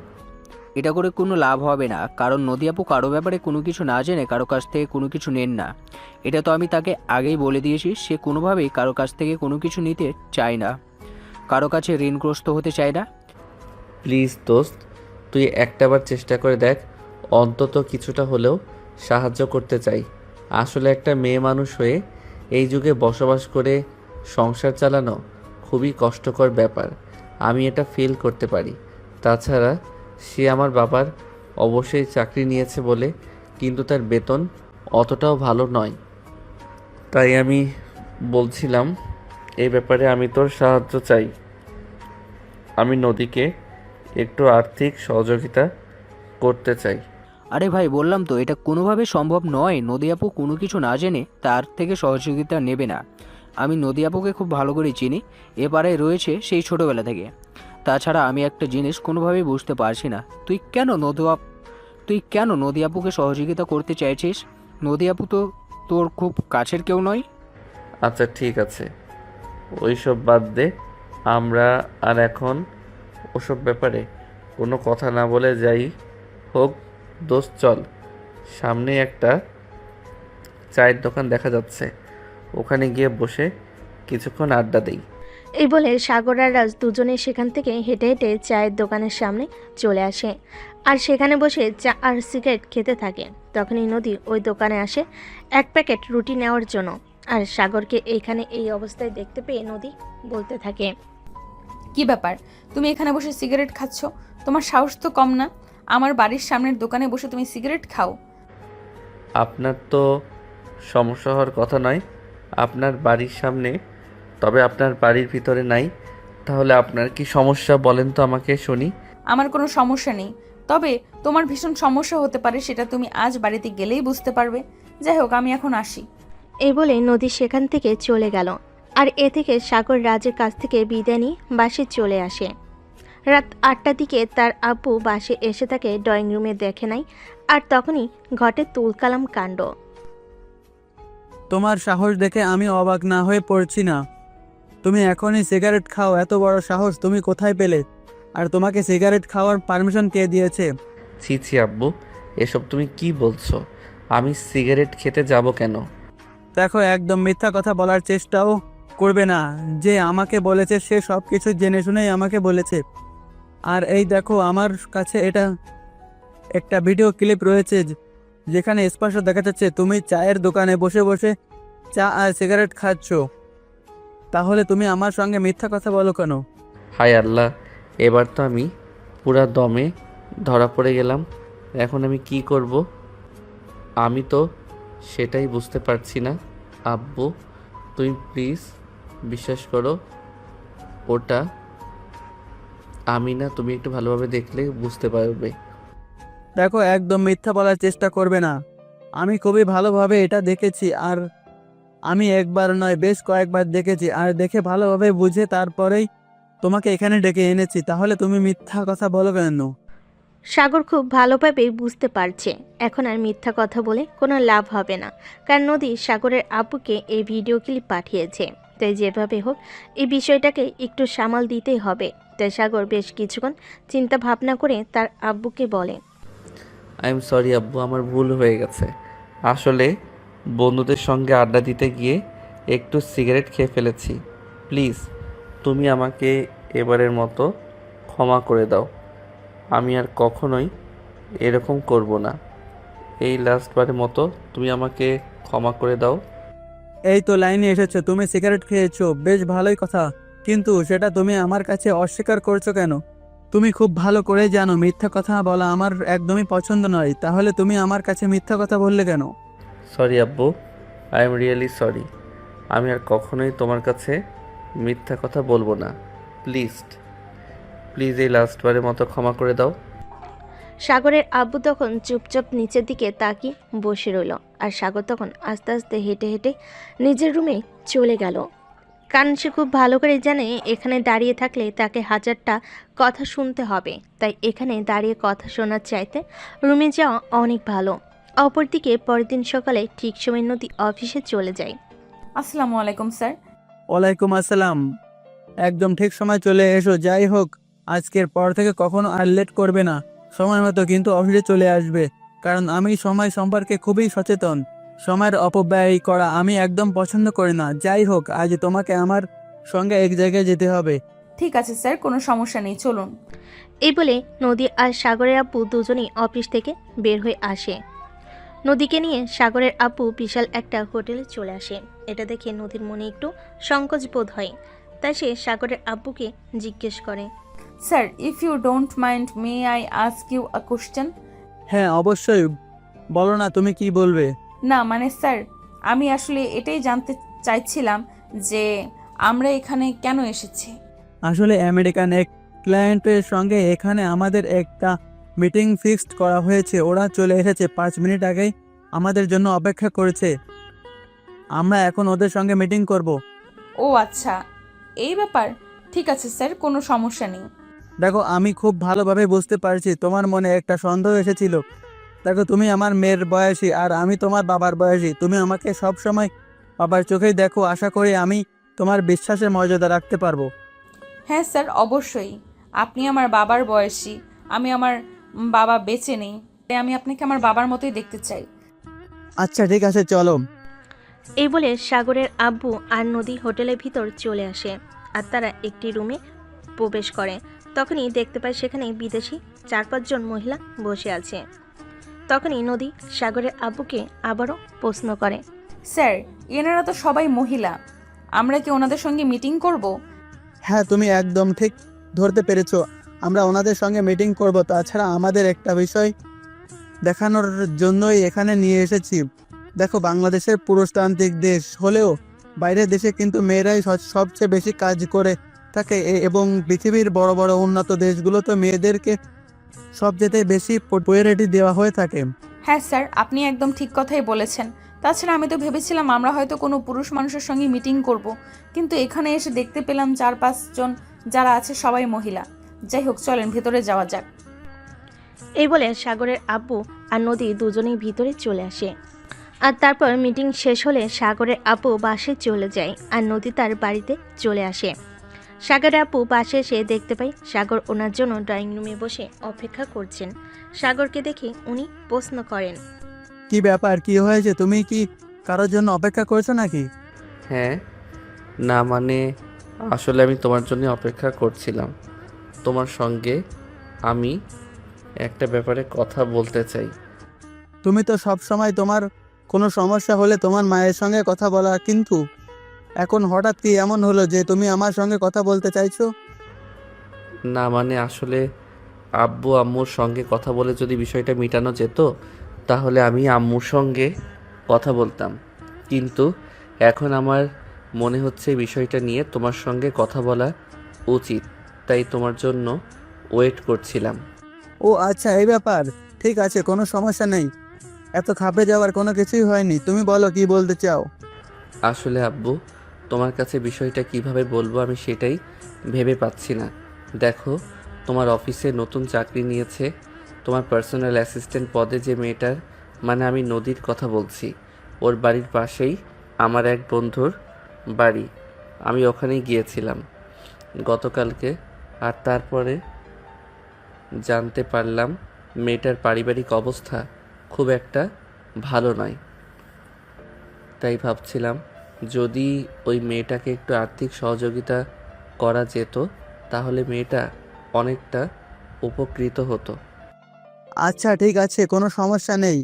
এটা করে কোনো লাভ হবে না, কারণ নদী আপু কারো ব্যাপারে কোনো কিছু না জেনে কারো কাছ থেকে কোনো কিছু নেন না। এটা তো আমি তাকে আগেই বলে দিয়েছি। সে কোনোভাবেই কারো কাছ থেকে কোনো কিছু নিতে চায় না, কারো কাছে ঋণগ্রস্ত হতে চায় না। প্লিজ দোস্ত, তুই একটাবার চেষ্টা করে দেখ, অন্তত কিছুটা হলেও সাহায্য করতে চাই। আসলে একটা মেয়ে মানুষ হয়ে এই যুগে বসবাস করে সংসার চালানো খুবই কষ্টকর ব্যাপার। আমি এটা ফিল করতে পারি। তাছাড়া সে আমার বাবার অবশ্যই চাকরি নিয়েছে বলে, কিন্তু তার বেতন অতটাও ভালো নয়। তাই আমি বলছিলাম এই ব্যাপারে আমি তোর সাহায্য চাই। আমি নদীকে একটু আর্থিক সহযোগিতা করতে চাই। আরে ভাই, বললাম তো এটা কোনোভাবে সম্ভব নয়। নদী আপু কোনো কিছু না জেনে তার থেকে সহযোগিতা নেবে না। আমি নদী আপুকে খুব ভালো করে চিনি, এবারে রয়েছে সেই ছোটোবেলা থেকে। তাছাড়া আমি একটা জিনিস কোনোভাবেই বুঝতে পারছি না, তুই কেন নদী আপুকে সহযোগিতা করতে চাইছিস? নদী আপু তো তোর খুব কাছের কেউ নয়। আচ্ছা ঠিক আছে, ওইসব বাদ দে। আমরা আর এখন ওসব ব্যাপারে কোনো কথা না বলে যাই হোক। দোস্ত চল, সামনে একটা চায়ের দোকান দেখা যাচ্ছে, ওখানে গিয়ে বসে কিছুক্ষণ আড্ডা দেই। এই বলে সাগর আর রাজ দুজনে সেখান থেকে হেঁটে হেঁটে চায়ের দোকানের সামনে চলে আসে আর সেখানে বসে চা আর সিগারেট খেতে থাকে। তখনই নদী ওই দোকানে আসে এক প্যাকেট রুটি নেওয়ার জন্য। আর সাগরকে এইখানে এই অবস্থায় দেখতে পেয়ে নদী বলতে থাকে, কি ব্যাপার, তুমি এখানে বসে সিগারেট খাচ্ছ? তোমার সাহস তো কম না, আমার বাড়ির সামনের দোকানে বসে তুমি সিগারেট খাও? আপনার তো সমস্যা হওয়ার কথা নয় আপনার বাড়ির সামনে, তবে আপনার বাড়ির ভিতরে নাই। তাহলে আপনার কি সমস্যা বলেন তো আমাকে শুনি। আমার কোনো সমস্যা নেই, তবে তোমার ভীষণ সমস্যা হতে পারে, সেটা তুমি আজ বাড়িতে গেলেই বুঝতে পারবে। যাই হোক, আমি এখন আসি। এই বলে নদী সেখান থেকে চলে গেল। আর এ থেকে সাগর রাজের কাছ থেকে বিদায় নিয়ে বাসে চলে আসে। রাত 8টার দিকে তার আব্বু বাসে এসে তাকে ড্রয়িং রুমে দেখে নাই। আর তখনই ঘটে তুলকালাম কাণ্ড। তোমার সাহস দেখে আমি অবাক না হয়ে পড়ছি না। তুমি এখনই সিগারেট খাও? এত বড় সাহস তুমি কোথায় পেলে? আর তোমাকে সিগারেট খাওয়ার পারমিশন কে দিয়েছে? ছি ছি আব্বু, এসব তুমি কি বলছো? আমি সিগারেট খেতে যাব কেন? দেখো, একদম মিথ্যা কথা বলার চেষ্টাও করবে না। যে আমাকে বলেছে সে সব কিছু জেনে শুনেই আমাকে বলেছে। আর এই দেখো, আমার কাছে এটা একটা ভিডিও ক্লিপ রয়েছে যেখানে স্পষ্ট দেখা যাচ্ছে তুমি চায়ের দোকানে বসে বসে চা আর সিগারেট খাচ্ছ। তাহলে তুমি আমার সঙ্গে মিথ্যা কথা বলো কেন? হায় আল্লাহ, এবার তো আমি পুরা দমে ধরা পড়ে গেলাম। এখন আমি কি করব? আমি তো সেটাই বুঝতে পারছি না। আব্বু, তুমি প্লিজ বিশ্বাস করো, ওটা আমি না। তুমি একটু ভালোভাবে দেখলে বুঝতে পারবে। দেখো, একদম মিথ্যা বলার চেষ্টা করবে না। আমি খুবই ভালোভাবে এটা দেখেছি, আর আমি একবার নয় বেশ কয়েকবার দেখেছি, আর দেখে ভালোভাবে বুঝে তারপরেই তোমাকে এখানে ডেকে এনেছি। তাহলে তুমি মিথ্যা কথা বলো কেন? সাগর খুব ভালোভাবেই বুঝতে পারছে এখন আর মিথ্যা কথা বলে কোনো লাভ হবে না, কারণ নদী সাগরের আব্বুকে এই ভিডিও ক্লিপ পাঠিয়েছে। তাই যেভাবে হোক এই বিষয়টাকে একটু সামাল দিতেই হবে। তাই সাগর বেশ কিছুক্ষণ চিন্তা ভাবনা করে তার আব্বুকে বলে, আই এম সরি আব্বু, আমার ভুল হয়ে গেছে। আসলে বন্ধুদের সঙ্গে আড্ডা দিতে গিয়ে একটু সিগারেট খেয়ে ফেলেছি। প্লিজ তুমি আমাকে এবারের মতো ক্ষমা করে দাও। আমি আর কখনোই এরকম করব না। এই লাস্টবারের মতো তুমি আমাকে ক্ষমা করে দাও। এই তো লাইনে এসেছো, তুমি সিগারেট খেয়েছো, বেশ ভালোই কথা। কিন্তু সেটা তুমি আমার কাছে অস্বীকার করছো কেন? তুমি খুব ভালো করে জানো মিথ্যা কথা বলা আমার একদমই পছন্দ নয়, তাহলে তুমি আমার কাছে মিথ্যা কথা বললে কেন? সরি আব্বু, আই এম রিয়েলি সরি। আমি আর কখনোই তোমার কাছে মিথ্যা কথা বলবো না। প্লিজ প্লিজ এই লাস্টবারের মতো ক্ষমা করে দাও। সাগরের আব্বু তখন চুপচাপ নিচের দিকে তাকিয়ে বসে রইল, আর সাগর তখন আস্তে আস্তে হেঁটে হেঁটে নিজের রুমে চলে গেল। কারণ সে খুব ভালো করে জানে এখানে দাঁড়িয়ে থাকলে তাকে হাজারটা কথা শুনতে হবে, তাই এখানে দাঁড়িয়ে কথা শোনার চাইতে রুমে যাওয়া অনেক ভালো। অপরদিকে পরের দিন সকালে ঠিক সময় নদী অফিসে চলে যায়। আসসালামু আলাইকুম স্যার। ওয়ালাইকুম আসসালাম। একদম ঠিক সময় চলে এসো। যাই হোক, আজকের পর থেকে কখনো আর লেট করবে না, সময় মতো কিন্তু অফিসে চলে আসবে, কারণ আমি সময় সম্পর্কে খুবই সচেতন। সময়ের অপব্যয় করা আমি একদম পছন্দ করি না। যাই হোক, আজ তোমাকে আমার সঙ্গে এক জায়গায় যেতে হবে। ঠিক আছে স্যার, কোনো সমস্যা নেই, চলুন। এই বলে নদী আর সাগরের আব্বু দুজনেই অফিস থেকে বের হয়ে আসে। নদীকে নিয়ে সাগরের আব্বু বিশাল একটা হোটেলে চলে আসে। এটা দেখে নদীর মনে একটু সংকোচ বোধ হয়, তাই সে সাগরের আব্বুকে জিজ্ঞেস করে। Sir, if you don't mind, may I ask you a question? হ্যাঁ, অবশ্যই, বলো না তুমি কি বলবে। না মানে স্যার, আমি আসলে এটাই জানতে চাইছিলাম যে আমরা এখানে কেন এসেছি। আসলে আমেরিকান এক ক্লায়েন্টের সঙ্গে এখানে আমাদের একটা মিটিং ফিক্সড করা হয়েছে। ওরা চলে এসেছে 5 মিনিট আগেই, আমাদের জন্য অপেক্ষা করেছে। আমরা এখন ওদের সঙ্গে মিটিং করব। ও আচ্ছা, এই ব্যাপার। ঠিক আছে স্যার, কোনো সমস্যা নেই। দেখো, আমি খুব ভালোভাবে বুঝতে পারছি তোমার মনে একটা সন্দেহ এসেছিল। দেখো, তুমি আমার মেয়ের বয়সী আর আমি তোমার বাবার বয়সী। তুমি আমাকে সব সময় বাবার চোখেই দেখো। আশা করি আমি তোমার বিশ্বাসের মর্যাদা রাখতে পারবো। হ্যাঁ স্যার, অবশ্যই। আপনি আমার বাবার বয়সী, আমি আমার বাবা বেঁচে নেই, তাই আমি আপনাকে আমার বাবার মতোই দেখতে চাই। আচ্ছা ঠিক আছে, চলো। এই বলে সাগরের আব্বু আর নদী হোটেলের ভিতর চলে আসে, আর তারা একটি রুমে প্রবেশ করে। তখনই দেখতে পায় সেখানে বিদেশি 4-5 জন মহিলা বসে আছে। তখনই নদী সাগরের আব্বুকে আবারও প্রশ্ন করে। স্যার, এনারা তো সবাই মহিলা, আমরা কি ওনাদের সঙ্গে মিটিং করব? হ্যাঁ, তুমি একদম ঠিক ধরতে পেরেছো। আমরা ওনাদের সঙ্গে মিটিং করব। তাছাড়া আমাদের একটা বিষয় দেখানোর জন্যই এখানে নিয়ে এসেছি। দেখো, বাংলাদেশের পুরুষতান্ত্রিক দেশ হলেও বাইরের দেশে কিন্তু মেয়েরাই সবচেয়ে বেশি কাজ করে থাকে, এবং পৃথিবীর বড় বড় উন্নত দেশগুলোতে মেয়েদেরকে সবচেয়ে বেশি প্রায়োরিটি দেওয়া হয়ে থাকে। হ্যাঁ স্যার, আপনি একদম ঠিক কথাই বলেছেন। তাছাড়া আমি তো ভেবেছিলাম আমরা হয়তো কোনো পুরুষ মানুষের সঙ্গে মিটিং করব, কিন্তু এখানে এসে দেখতে পেলাম 4-5 জন যারা আছে সবাই মহিলা। যাই হোক, চলেন ভেতরে যাওয়া যাক। এই বলে সাগরের আব্বু আর নদী দুজনেই ভিতরে চলে আসে। আর তারপর মিটিং শেষ হলে সাগরের আব্বু বাসে চলে যায়, আর নদী তার বাড়িতে চলে আসে। সাগরের আব্বু বাসে এসে দেখতে পাই সাগর ওনার জন্য ড্রয়িং রুমে বসে অপেক্ষা করছেন। সাগরকে দেখে উনি প্রশ্ন করেন। কি ব্যাপার, কি হয়েছে? তুমি কি কারোর জন্য অপেক্ষা করছো নাকি? হ্যাঁ, না মানে আসলে আমি তোমার জন্য অপেক্ষা করছিলাম। তোমার সঙ্গে আমি একটা ব্যাপারে কথা বলতে চাই। তুমি তো সব সময় তোমার কোনো সমস্যা হলে তোমার মায়ের সঙ্গে কথা বলা, কিন্তু এখন হঠাৎ কি এমন হলো যে তুমি আমার সঙ্গে কথা বলতে চাইছো? না মানে আসলে আব্বু আম্মুর সঙ্গে কথা বলে যদি বিষয়টা মেটানো যেত তাহলে আমি আম্মুর সঙ্গে কথা বলতাম, কিন্তু এখন আমার মনে হচ্ছে বিষয়টা নিয়ে তোমার সঙ্গে কথা বলা উচিত, তাই তোমার জন্য ওয়েট করছিলাম। ও আচ্ছা, এই ব্যাপার। ঠিক আছে, কোনো সমস্যা নেই। এত খাপে যাওয়ার কোনো কিছুই হয়নি। তুমি বলো কি বলতে চাও। আসলে আব্বু, তোমার কাছে বিষয়টা কিভাবে বলবো আমি সেটাই ভেবে পাচ্ছি না। দেখো, তোমার অফিসে নতুন চাকরি নিয়েছে, তোমার পার্সোনাল অ্যাসিস্ট্যান্ট পদে যে মেয়েটার, মানে আমি নদীর কথা বলছি, ওর বাড়ির পাশেই আমার এক বন্ধুর বাড়ি। আমি ওখানেই গিয়েছিলাম গতকালকে, আর তারপরে জানতে পারলাম মেয়েটার পারিবারিক অবস্থা খুব একটা ভালো নয়। তাই ভাবছিলাম যদি ওই মেয়েটাকে একটু আর্থিক সহযোগিতা করা যেত তাহলে মেয়েটা অনেকটা উপকৃত হতো। আচ্ছা ঠিক আছে, কোনো সমস্যা নেই।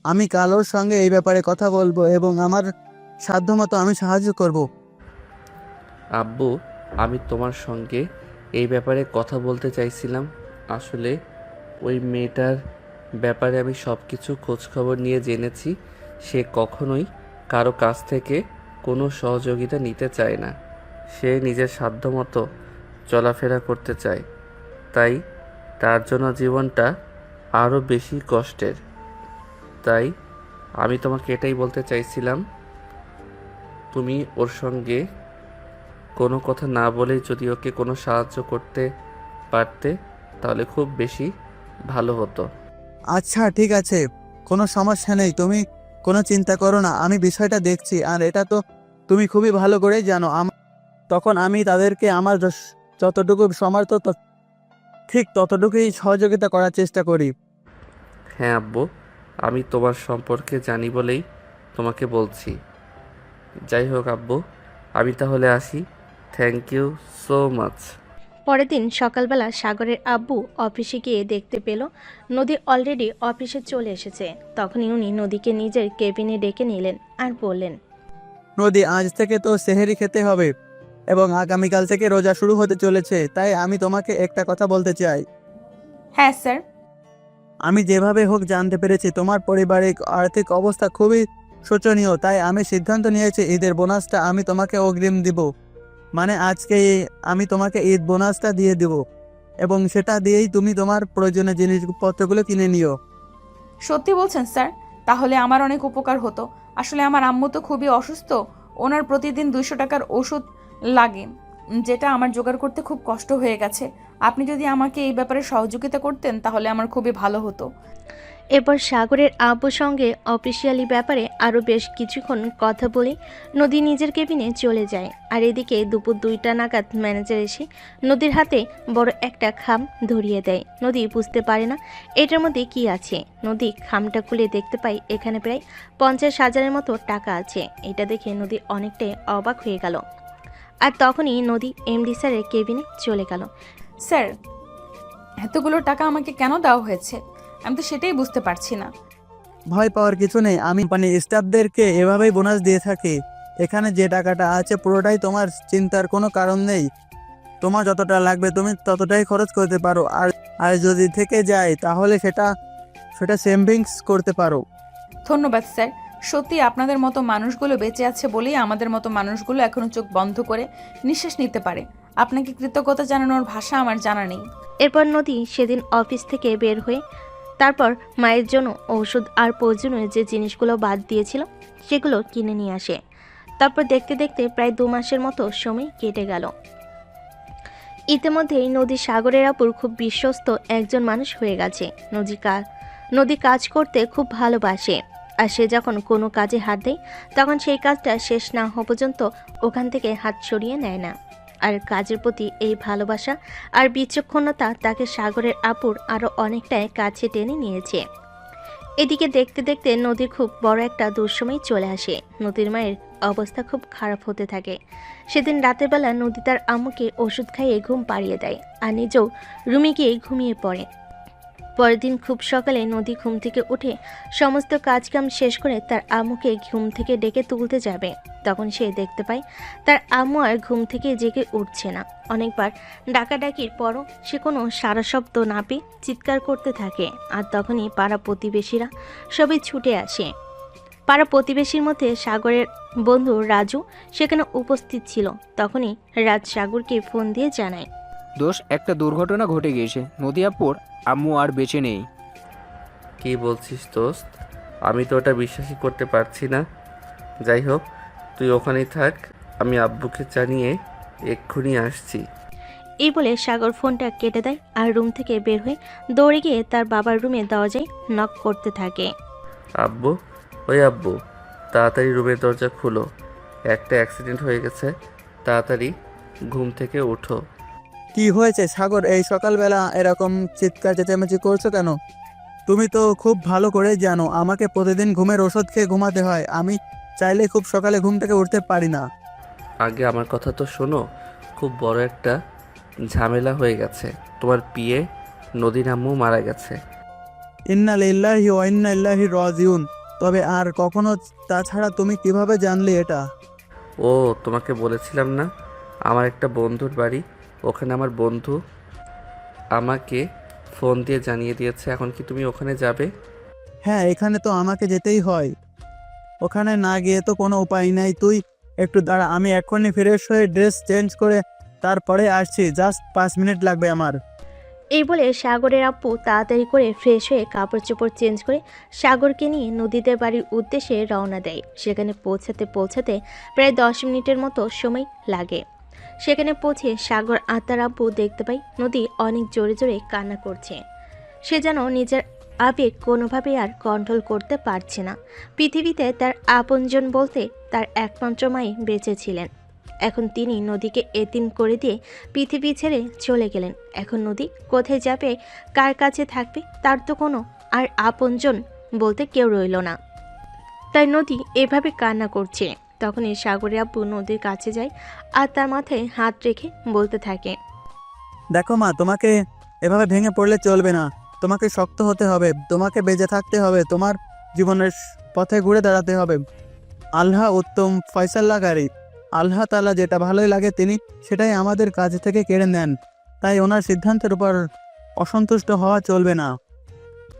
আমি কালোর সঙ্গে এই ব্যাপারে কথা বলবো এবং আমার সাধ্যমতো আমি সাহায্য করব। আব্বু, আমি তোমার সঙ্গে এই ব্যাপারে কথা বলতে চাইছিলাম। আসলে ওই মেয়েটার ব্যাপারে আমি সব কিছু খোঁজখবর নিয়ে জেনেছি। সে কখনোই কারো কাছ থেকে কোনো সহযোগিতা নিতে চায় না। সে নিজের সাধ্যমতো চলাফেরা করতে চায়, তাই তার জন্য জীবনটা আরও বেশি কষ্টের। তাই আমি তোমাকে এটাই বলতে চাইছিলাম, তুমি ওর সঙ্গে কোনো কথা না বলেই যদি ওকে কোনো সাহায্য করতে পারতে তাহলে খুব বেশি ভালো হতো। আচ্ছা ঠিক আছে, কোনো সমস্যা নেই, তুমি কোনো চিন্তা করো না, আমি বিষয়টা দেখছি। আর এটা তো তুমি খুবই ভালো করেই জানো, তখন আমি তাদেরকে আমার যতটুকু সমর্থ ঠিক ততটুকুই সহযোগিতা করার চেষ্টা করি। হ্যাঁ আব্বু, আমি তোমার সম্পর্কে জানি বলেই তোমাকে বলছি। যাই হোক আব্বু, আমি তাহলে আসি। Thank you so much. পরের দিন সকালবেলা সাগরের আব্বু অফিসে গিয়ে দেখতে পেল নদী অলরেডি অফিসে চলে এসেছে। তখনই উনি নদীকে নিজের কেবিনে ডেকে নিলেন আর বললেন, নদী, আজ থেকে তো সেহেরি খেতে হবে এবং আগামীকাল থেকে রোজা শুরু হতে চলেছে, তাই আমি তোমাকে একটা কথা বলতে চাই। হ্যাঁ স্যার। আমি যেভাবে হোক জানতে পেরেছি তোমার পারিবারিক আর্থিক অবস্থা খুবই শোচনীয়, তাই আমি সিদ্ধান্ত নিয়েছি ঈদের বোনাসটা আমি তোমাকে অগ্রিম দিব। মানে আজকে আমি তোমাকে ঈদ বোনাসটা দিয়ে দিব এবং সেটা দিয়েই তুমি তোমার প্রয়োজনীয় জিনিসপত্রগুলো কিনে নিও। সত্যি বলছেন স্যার? তাহলে আমার অনেক উপকার হতো। আসলে আমার আম্মু তো খুবই অসুস্থ, ওনার প্রতিদিন 200 টাকার ওষুধ লাগে, যেটা আমার জোগাড় করতে খুব কষ্ট হয়ে গেছে। আপনি যদি আমাকে এই ব্যাপারে সহযোগিতা করতেন তাহলে আমার খুবই ভালো হতো। এরপর সাগরের আব্বুর সঙ্গে অফিসিয়ালি ব্যাপারে আরও বেশ কিছুক্ষণ কথা বলে নদী নিজের কেবিনে চলে যায়। আর এদিকে দুপুর 2টা নাগাদ ম্যানেজার এসে নদীর হাতে বড় একটা খাম ধরিয়ে দেয়। নদী বুঝতে পারে না এটার মধ্যে কি আছে। নদী খামটা খুলে দেখতে পায় এখানে প্রায় 50,000-এর মতো টাকা আছে। এটা দেখে নদী অনেকটাই অবাক হয়ে গেল। আর তখনই নদী এমডি স্যারের কেবিনে চলে গেল। স্যার, এতগুলো টাকা আমাকে কেন দেওয়া হয়েছে? আমি তো সেটাই বুঝতে পারছি না। ভয় পাওয়ার কিছু নেই, আমি স্টাফদেরকে এভাবেই বোনাস দিয়ে থাকি। এখানে যে টাকাটা আছে পুরোটাই তোমার, চিন্তার কোনো কারণ নেই। তোমার যতটা লাগবে তুমি ততটাই খরচ করতে পারো, আর আর যদি থেকে যায় তাহলে সেটা সেভিংস করতে পারো। ধন্যবাদ স্যার। সত্যি আপনাদের মতো মানুষগুলো বেঁচে আছে বলেই আমাদের মতো মানুষগুলো এখনো চোখ বন্ধ করে নিঃশ্বাস নিতে পারে। আপনাকে কৃতজ্ঞতা জানানোর ভাষা আমার জানা নেই। এরপর নদী সেদিন অফিস থেকে বের হয়ে তারপর মায়ের জন্য ঔষধ আর প্রয়োজনীয় যে জিনিসগুলো বাদ দিয়েছিল সেগুলো কিনে নিয়ে আসে। তারপর দেখতে দেখতে প্রায় 2 মাসের মতো সময় কেটে গেল। ইতিমধ্যেই নদী সাগরের আপুর খুব বিশ্বস্ত একজন মানুষ হয়ে গেছে। নদী কাজ করতে খুব ভালোবাসে, আর সে যখন কোনো কাজে হাত দেয় তখন সেই কাজটা শেষ না হওয়া পর্যন্ত ওখান থেকে হাত সরিয়ে নেয় না। আর কাজের প্রতি এই ভালোবাসা আর বিচক্ষণতা তাকে সাগরের আপুর আরও অনেকটাই কাছে টেনে নিয়েছে। এদিকে দেখতে দেখতে নদীর খুব বড় একটা দুঃসময় চলে আসে। নদীর মায়ের অবস্থা খুব খারাপ হতে থাকে। সেদিন রাতের বেলা নদী তার আম্মুকে ওষুধ খাইয়ে ঘুম পাড়িয়ে দেয় আর নিজেও রুমে গিয়ে ঘুমিয়ে পড়ে। পরের দিন খুব সকালে নদী ঘুম থেকে উঠে সমস্ত কাজকাম শেষ করে তার আম্মুকে ঘুম থেকে ডেকে তুলতে যাবে। তখন সে দেখতে পায় তার আম্মু আর ঘুম থেকে জেগে উঠছে না। অনেকবার ডাকাডাকির পরও সে কোনো সারা শব্দ না পেয়ে চিৎকার করতে থাকে। আর তখনই পাড়া প্রতিবেশীরা সবাই ছুটে আসে। পাড়া প্রতিবেশীর মধ্যে সাগরের বন্ধু রাজু সেখানে উপস্থিত ছিল। তখনই রাজ সাগরকে ফোন দিয়ে জানায়, দোষ, একটা দুর্ঘটনা ঘটে গিয়েছে, নদী আপুর আম্মু আর বেঁচে নেই। কি বলছিস দোস্ত? আমি তো ওটা বিশ্বাসই করতে পারছি না। যাই হোক, তুই ওখানেই থাক, আমি আব্বুকে জানিয়ে এক্ষুনি আসছি। এই বলে সাগর ফোনটা কেটে দেয় আর রুম থেকে বের হয়ে দৌড়ে গিয়ে তার বাবার রুমে দরজায় নক করতে থাকে। আব্বু, ওই আব্বু, তাড়াতাড়ি রুমের দরজা খুলো, একটা অ্যাক্সিডেন্ট হয়ে গেছে, তাড়াতাড়ি ঘুম থেকে উঠো। কি হয়েছে সাগর, এই সকালবেলা এরকম চিৎকার চেঁচামেচি করছো কেন? তুমি তো খুব ভালো করে জানো আমাকে প্রতিদিন ঘুমের ওষুধ খেয়ে ঘুমাতে হয়, আমি চাইলে খুব সকালে ঘুম থেকে উঠতে পারি না। আগে আমার কথা তো শোনো, খুব বড় একটা ঝামেলা হয়ে গেছে। তোমার পিয়ে নদীর আম্মু মারা গেছে। ইন্না লিল্লাহি ওয়া ইন্না ইলাইহি রাজিউন। তবে আর কখনো, তাছাড়া তুমি কিভাবে জানলে এটা? ও, তোমাকে বলেছিলাম না আমার একটা বন্ধুর বাড়ি, ওখানে আমার বন্ধু আমাকে ফোন দিয়ে জানিয়ে দিয়েছে। এখন কি তুমি ওখানে যাবে? হ্যাঁ, এখানে তো আমাকে যেতেই হয়, ওখানে না গিয়ে তো কোনো উপায় নাই। তুই একটু দাঁড়া, আমি এক্ষুনি ফ্রেশ হয়ে ড্রেস চেঞ্জ করে তারপরে আসছি, জাস্ট 5 মিনিট লাগবে আমার। এই বলে সাগরের আব্বু তাড়াতাড়ি করে ফ্রেশ হয়ে কাপড় চোপড় চেঞ্জ করে সাগরকে নিয়ে নদীদের বাড়ির উদ্দেশ্যে রওনা দেয়। সেখানে পৌঁছাতে প্রায় 10 মিনিটের মতো সময় লাগে। সেখানে পৌঁছে সাগর আর তার আব্বু দেখতে পায় নদী অনেক জোরে জোরে কান্না করছে। সে যেন নিজের আবেগ কোনোভাবেই আর কন্ট্রোল করতে পারছে না। পৃথিবীতে তার আপনজন বলতে তার একমাত্র মাই বেঁচে ছিলেন। এখন তিনি নদীকে এতিম করে দিয়ে পৃথিবী ছেড়ে চলে গেলেন। এখন নদী কোথায় যাবে, কার কাছে থাকবে, তার তো কোনো আর আপনজন বলতে কেউ রইল না। তাই নদী এভাবে কান্না করছে। তখনই সাগরের আব্বু নদীর কাছে যায় আর তার মাথায় হাত রেখে বলতে থাকে, দেখো মা, তোমাকে এভাবে ভেঙে পড়লে চলবে না, তোমাকে শক্ত হতে হবে, তোমাকে বেঁচে থাকতে হবে, তোমার জীবনের পথে ঘুরে দাঁড়াতে হবে। আল্লাহ উত্তম ফয়সালাকারী, আল্লাহ তাআলা যেটা ভালোই লাগে তিনি সেটাই আমাদের কাছ থেকে কেড়ে নেন, তাই ওনার সিদ্ধান্তের উপর অসন্তুষ্ট হওয়া চলবে না।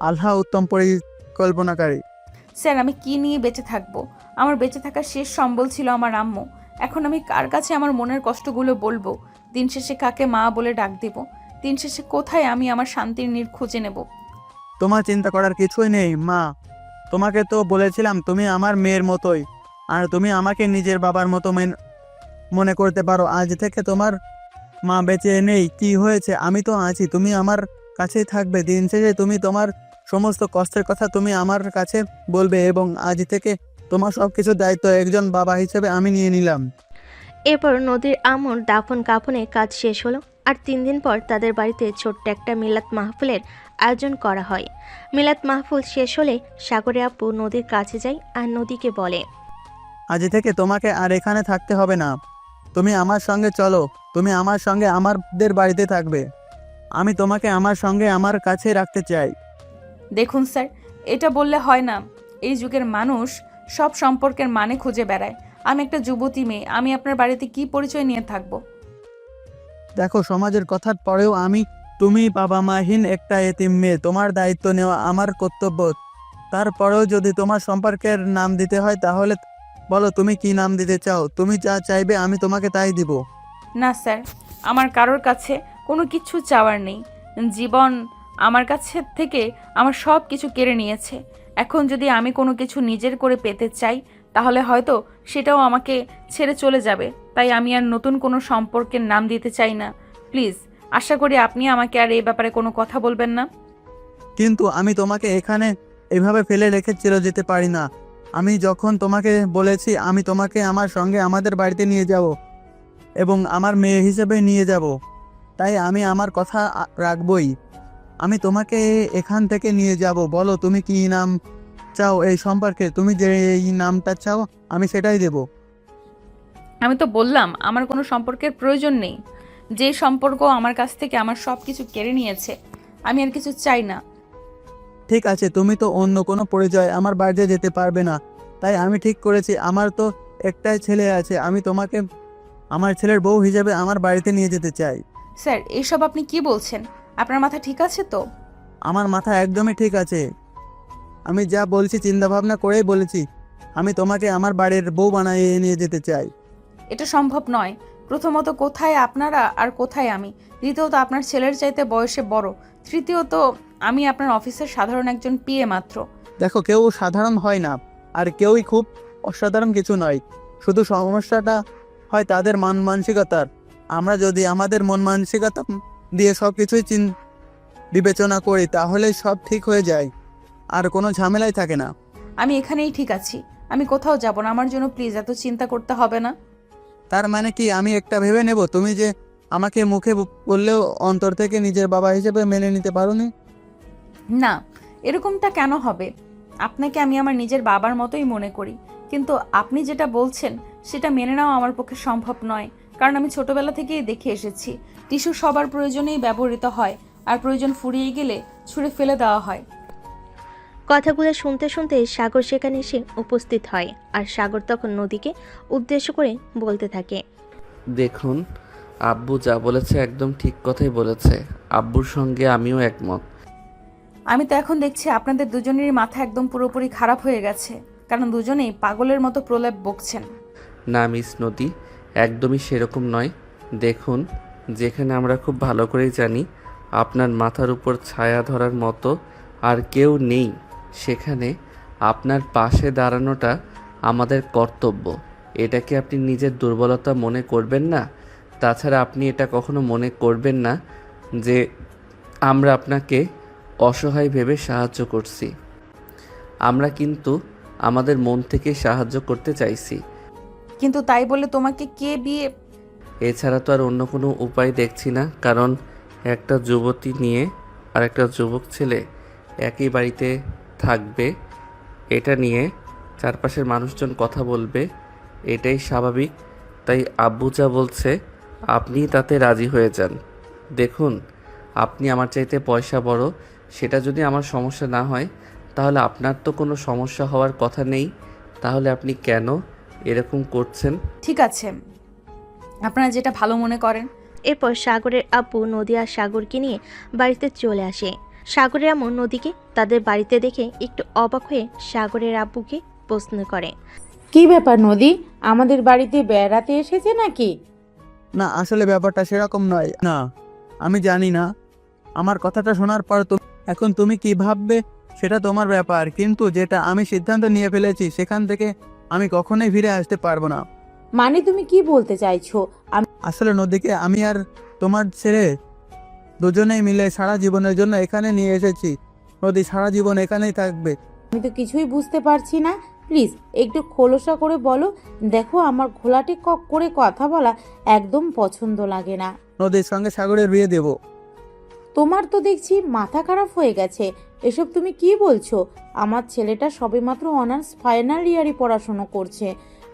আল্লাহ উত্তম পরিকল্পনাকারী। স্যার, আমি কি নিয়ে বেঁচে থাকবো? আমার বেঁচে থাকার শেষ সম্বল ছিল আমার আম্মু। এখন আমি কার কাছে আমার মনের কষ্টগুলো বলবো? দিন শেষে কাকে মা বলে ডাক দেব? দিন শেষে কোথায় আমি আমার শান্তির নীড় খুঁজে নেব? তোমার চিন্তা করার কিছুই নেই মা, তোমাকে তো বলেছিলাম তুমি আমার মেয়ের মতোই, আর তুমি আমাকে নিজের বাবার মতো মনে করতে পারো। আজ থেকে তোমার মা বেঁচে নেই, কি হয়েছে, আমি তো আছি, তুমি আমার কাছেই থাকবে। দিন শেষে তুমি তোমার সমস্ত কষ্টের কথা তুমি আমার কাছে বলবে, এবং আজ থেকে তোমার সব কিছুর দায়িত্ব একজন বাবা হিসেবে আমি নিয়ে নিলাম। এরপর নদীর আম্মুর দাফন কাফনের কাজ শেষ হলো। আর 3 দিন পর তাদের বাড়িতে ছোট্ট একটা মিলাদ মাহফিলের আয়োজন করা হয়। মিলাদ মাহফিল শেষ হলে সাগরের আব্বু নদীর কাছে যায় আর নদীকে বলে, আজ থেকে তোমাকে আর এখানে থাকতে হবে না, তুমি আমার সঙ্গে চলো, তুমি আমার সঙ্গে আমাদের বাড়িতে থাকবে। আমি তোমাকে আমার সঙ্গে আমার কাছে রাখতে চাই। দেখুন স্যার, এটা বললে হয় না। এই যুগের মানুষ সব সম্পর্কের মানে খুঁজে বেড়ায়। আমি একটা যুবতী মেয়ে, আমি আপনার বাড়িতে কি পরিচয় নিয়ে থাকবো? দেখো, সমাজের কথার পরেও তুমি বাবা মাহীন একটা এতিম মেয়ে, তোমার দায়িত্ব নেওয়া আমার কর্তব্য। তারপরেও যদি তোমার সম্পর্কের নাম দিতে হয় তাহলে বলো তুমি কি নাম দিতে চাও, তুমি যা চাইবে আমি তোমাকে তাই দিব। না স্যার, আমার কারোর কাছে কোনো কিছু চাওয়ার নেই। জীবন আমার কাছে থেকে আমার সব কিছু কেড়ে নিয়েছে। এখন যদি আমি কোনো কিছু নিজের করে পেতে চাই তাহলে হয়তো সেটাও আমাকে ছেড়ে চলে যাবে। তাই আমি আর নতুন কোনো সম্পর্কের নাম দিতে চাই না। প্লিজ, আশা করি আপনি আমাকে আর এই ব্যাপারে কোনো কথা বলবেন না। কিন্তু আমি তোমাকে এখানে এভাবে ফেলে রেখে চলে যেতে পারি না। আমি যখন তোমাকে বলেছি আমি তোমাকে আমার সঙ্গে আমাদের বাড়িতে নিয়ে যাব এবং আমার মেয়ে হিসেবে নিয়ে যাব, তাই আমি আমার কথা রাখবই। আমি তোমাকে এখান থেকে নিয়ে যাব। বলো তুমি কি নাম চাও এই সম্পর্কে, তুমি যে এই নামটা চাও আমি সেটাই দেব। আমি তো বললাম আমার কোনো সম্পর্কের প্রয়োজন নেই। যে সম্পর্ক আমার কাছ থেকে আমার সব কিছু কেড়ে নিয়েছে, আমি আর কিছু চাই না। ঠিক আছে, তুমি তো অন্য কোনো পরিচয় আমার বাড়িতে যেতে পারবে না, তাই আমি ঠিক করেছি আমার তো একটাই ছেলে আছে, আমি তোমাকে আমার ছেলের বউ হিসেবে আমার বাড়িতে নিয়ে যেতে চাই। স্যার, এইসব আপনি কি বলছেন? আপনার মাথা ঠিক আছে তো? আমার মাথা একদমই ঠিক আছে, আমি যা বলছি চিন্তা ভাবনা করেই বলেছি। আমি তোমাকে আমার বাড়ির বউ বানিয়ে নিয়ে যেতে চাই। এটা সম্ভব নয়। প্রথমত, কোথায় আপনারা আর কোথায় আমি? দ্বিতীয়ত, আপনার ছেলের চাইতে বয়সে বড়। তৃতীয়ত, আমি আপনার অফিসের সাধারণ একজন পিএ মাত্র। দেখো, কেউ সাধারণ হয় না, আর কেউই খুব অসাধারণ কিছু নয়। শুধু সমস্যাটা হয় তাদের মন মানসিকতার। আমরা যদি আমাদের মন মানসিকতা দিয়ে সব কিছুই বিবেচনা করি তাহলে সব ঠিক হয়ে যায়, আর কোনো ঝামেলাই থাকে না। আমি এখানেই ঠিক আছি, আমি কোথাও যাব না। আমার জন্য প্লিজ এত চিন্তা করতে হবে না। তার মানে কি আমি একটা ভেবে নেব তুমি যে আমাকে মুখে বললেও অন্তর থেকে নিজের বাবা হিসেবে মেনে নিতে পারোনি? না, এরকমটা কেন হবে? আপনাকে আমি আমার নিজের বাবার মতোই মনে করি, কিন্তু আপনি যেটা বলছেন সেটা মেনে নেওয়া আমার পক্ষে সম্ভব নয়। কারণ আমি ছোটবেলা থেকেই দেখে এসেছি টিস্যু সবার প্রয়োজনেই ব্যবহৃত হয়, আর প্রয়োজন ফুরিয়ে গেলে ছুঁড়ে ফেলে দেওয়া হয়। কথাগুলো শুনতে শুনতে সাগর সেখানে এসে উপস্থিত হয়। আর সাগর তখন নদীকে উদ্দেশ্য করে বলতে থাকে, দেখুন, আব্বু যা বলেছে একদম ঠিক কথাই বলেছে। আব্বুর সঙ্গে আমিও একমত। আমি তো এখন দেখছি আপনাদের দুজনেরই মাথা একদম পুরোপুরি খারাপ হয়ে গেছে, কারণ দুজনেই পাগলের মতো প্রলেপ বকছেন। না মিস নদী, একদমই সেরকম নয়। দেখুন, যেখানে আমরা খুব ভালো করেই জানি আপনার মাথার উপর ছায়া ধরার মতো আর কেউ নেই, সেখানে আপনার পাশে দাঁড়ানোটা আমাদের কর্তব্য। এটাকে আপনি নিজের দুর্বলতা মনে করবেন না। তাছাড়া আপনি এটা কখনো মনে করবেন না যে আমরা আপনাকে অসহায় ভেবে সাহায্য করছি। আমরা কিন্তু আমাদের মন থেকে সাহায্য করতে চাইছি। কিন্তু তাই বলে তোমাকে কে বিয়ে? এছাড়া তো আর অন্য কোনো উপায় দেখছি না, কারণ একটা যুবতী নিয়ে আর একটা যুবক ছেলে একই বাড়িতে থাকবে, এটা নিয়ে চারপাশের মানুষজন কথা বলবে, এটাই স্বাভাবিক। তাই আব্বু যা বলছে আপনি তাতে রাজি হয়ে যান। দেখুন, আপনি আমার চাইতে পয়সা বড়, সেটা যদি আমার সমস্যা না হয় তাহলে আপনার তো কোনো সমস্যা হওয়ার কথা নেই। তাহলে আপনি কেন এরকম করছেন? ঠিক আছে, আপনারা যেটা ভালো মনে করেন। এরপর সাগরের আব্বু নদী আর সাগরকে নিয়ে বাড়িতে চলে আসে। সাগরের আম্মু নদীকে তাদের বাড়িতে দেখে একটু অবাক হয়ে সাগরের আব্বুকে প্রশ্ন করে। কি ব্যাপার নদী, আমাদের বাড়িতে বেড়াতে এসেছে নাকি? না, আসলে ব্যাপারটা সেরকম নয়। না, আমি জানি না। আমার কথাটা শোনার পর এখন তুমি কি ভাববে সেটা তোমার ব্যাপার, কিন্তু যেটা আমি সিদ্ধান্ত নিয়ে ফেলেছি সেখান থেকে আমি কখনোই ফিরে আসতে পারবো না। মানে তুমি কি বলতে চাইছো? আসলে নদীকে আমি আর তোমার ছেলে দুজনেই মিলে সারা জীবনের জন্য এখানে নিয়ে এসেছি। নদী সারা জীবন এখানেই থাকবে। আমি তো কিছুই বুঝতে পারছি না, প্লিজ একটু খোলসা করে বলো। দেখো, আমার ঘোলাটে করে কথা বলা একদম পছন্দ লাগে না। নদীর সঙ্গে সাগরের বিয়ে দেব। তোমার তো দেখছি মাথা খারাপ হয়ে গেছে। এসব তুমি কি বলছো? আমার ছেলেটা সবেমাত্র অনার্স ফাইনাল ইয়ারে পড়াশোনা করছে,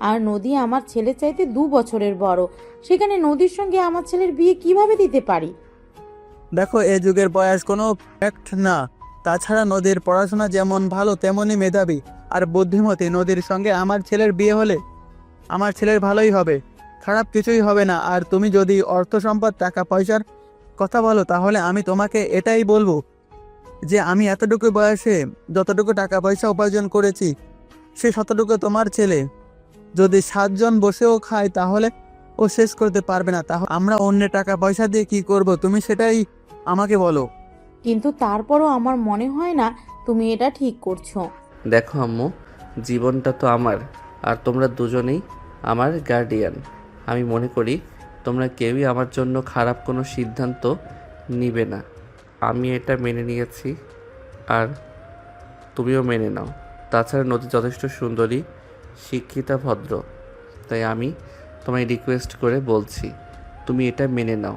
আর নদী আমার ছেলের চাইতে 2 বছরের বড়। সেখানে নদীর সঙ্গে আমার ছেলের বিয়ে কিভাবে দিতে পারি? দেখো, এ যুগের বয়স কোনো ফ্যাক্ট না। তাছাড়া নদীর পড়াশোনা যেমন ভালো তেমনই মেধাবী আর বুদ্ধিমতী। নদীর সঙ্গে আমার ছেলের বিয়ে হলে আমার ছেলের ভালোই হবে, খারাপ কিছুই হবে না। আর তুমি যদি অর্থ সম্পদ টাকা পয়সার কথা বলো, তাহলে আমি তোমাকে এটাই বলবো যে আমি এতটুকু বয়সে যতটুকু টাকা পয়সা উপার্জন করেছি সে ততটুকু তোমার ছেলে যদি 7 জন বসেও খায় তাহলে ও শেষ করতে পারবে না। তাহলে আমরা অন্যের টাকা পয়সা দিয়ে কি করব, তুমি সেটাই আমাকে বলো। কিন্তু তারপরও আমার মনে হয় না তুমি এটা ঠিক করছো। দেখো আম্মু, জীবনটা তো আমার, আর তোমরা দুজনেই আমার গার্ডিয়ান। আমি মনে করি তোমরা কেউই আমার জন্য খারাপ কোনো সিদ্ধান্ত নিবে না। আমি এটা মেনে নিয়েছি, আর তুমিও মেনে নাও। তাছাড়া নদী যথেষ্ট সুন্দরী, শিক্ষিতা, ভদ্র। তাই আমি তোমায় রিকোয়েস্ট করে বলছি, তুমি এটা মেনে নাও।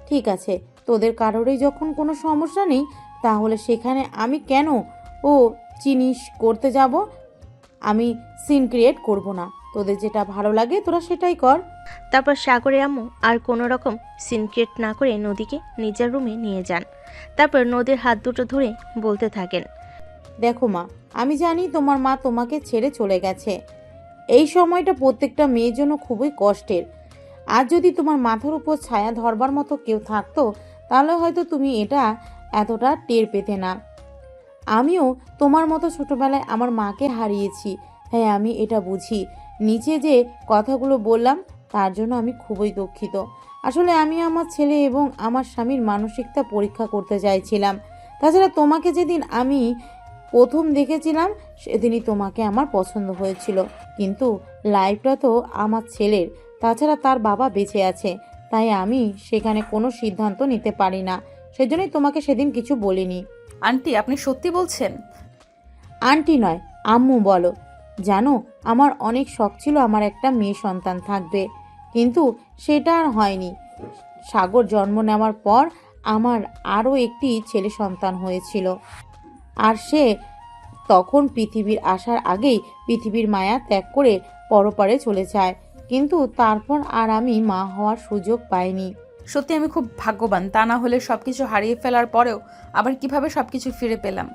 ঠিক আছে, তোদের কারোরই যখন কোনো সমস্যা নেই, তাহলে সেখানে আমি কেন জিনিস করতে যাব? আমি সিন ক্রিয়েট করব না। তোদের যেটা ভালো লাগে তোরা সেটাই কর। তারপর সাগরের আম্মু আর কোনো রকম সিনক্রেট না করে নদীকে নিজের রুমে নিয়ে যান। তারপর নদীর হাত দুটো ধরে বলতে থাকেন। দেখো মা, আমি জানি তোমার মা তোমাকে ছেড়ে চলে গেছে। এই সময়টা প্রত্যেকটা মেয়ের জন্য খুবই কষ্টের। আর যদি তোমার মাথার উপর ছায়া ধরবার মতো কেউ থাকতো, তাহলে হয়তো তুমি এটা এতটা টের পেতে না। আমিও তোমার মতো ছোটবেলায় আমার মাকে হারিয়েছি। হ্যাঁ, আমি এটা বুঝি। নিচে যে কথাগুলো বললাম তার জন্য আমি খুবই দুঃখিত। আসলে আমি আমার ছেলে এবং আমার স্বামীর মানসিকতা পরীক্ষা করতে চাইছিলাম। তাছাড়া তোমাকে যেদিন আমি প্রথম দেখেছিলাম সেদিনই তোমাকে আমার পছন্দ হয়েছিল। কিন্তু লাইফটা তো আমার ছেলের, তাছাড়া তার বাবা বেঁচে আছে। তাই আমি সেখানে কোনো সিদ্ধান্ত নিতে পারি না। সেজন্যই তোমাকে সেদিন কিছু বলিনি। আন্টি, আপনি সত্যি বলছেন? আন্টি নয়, আম্মু বলো। জানো, আমার অনেক শখ ছিল আমার একটা মেয়ে সন্তান থাকবে, কিন্তু সেটা আর হয়নি। সাগর জন্ম নেওয়ার পর আমার আরও একটি ছেলে সন্তান হয়েছিল, আর সে তখন পৃথিবীর আসার আগেই পৃথিবীর মায়া ত্যাগ করে পরপারে চলে যায়। কিন্তু তারপর আর আমি মা হওয়ার সুযোগ পাইনি। সত্যি আমি খুব ভাগ্যবান, তা না হলে সবকিছু হারিয়ে ফেলার পরেও আবার কিভাবে সবকিছু ফিরে পেলাম।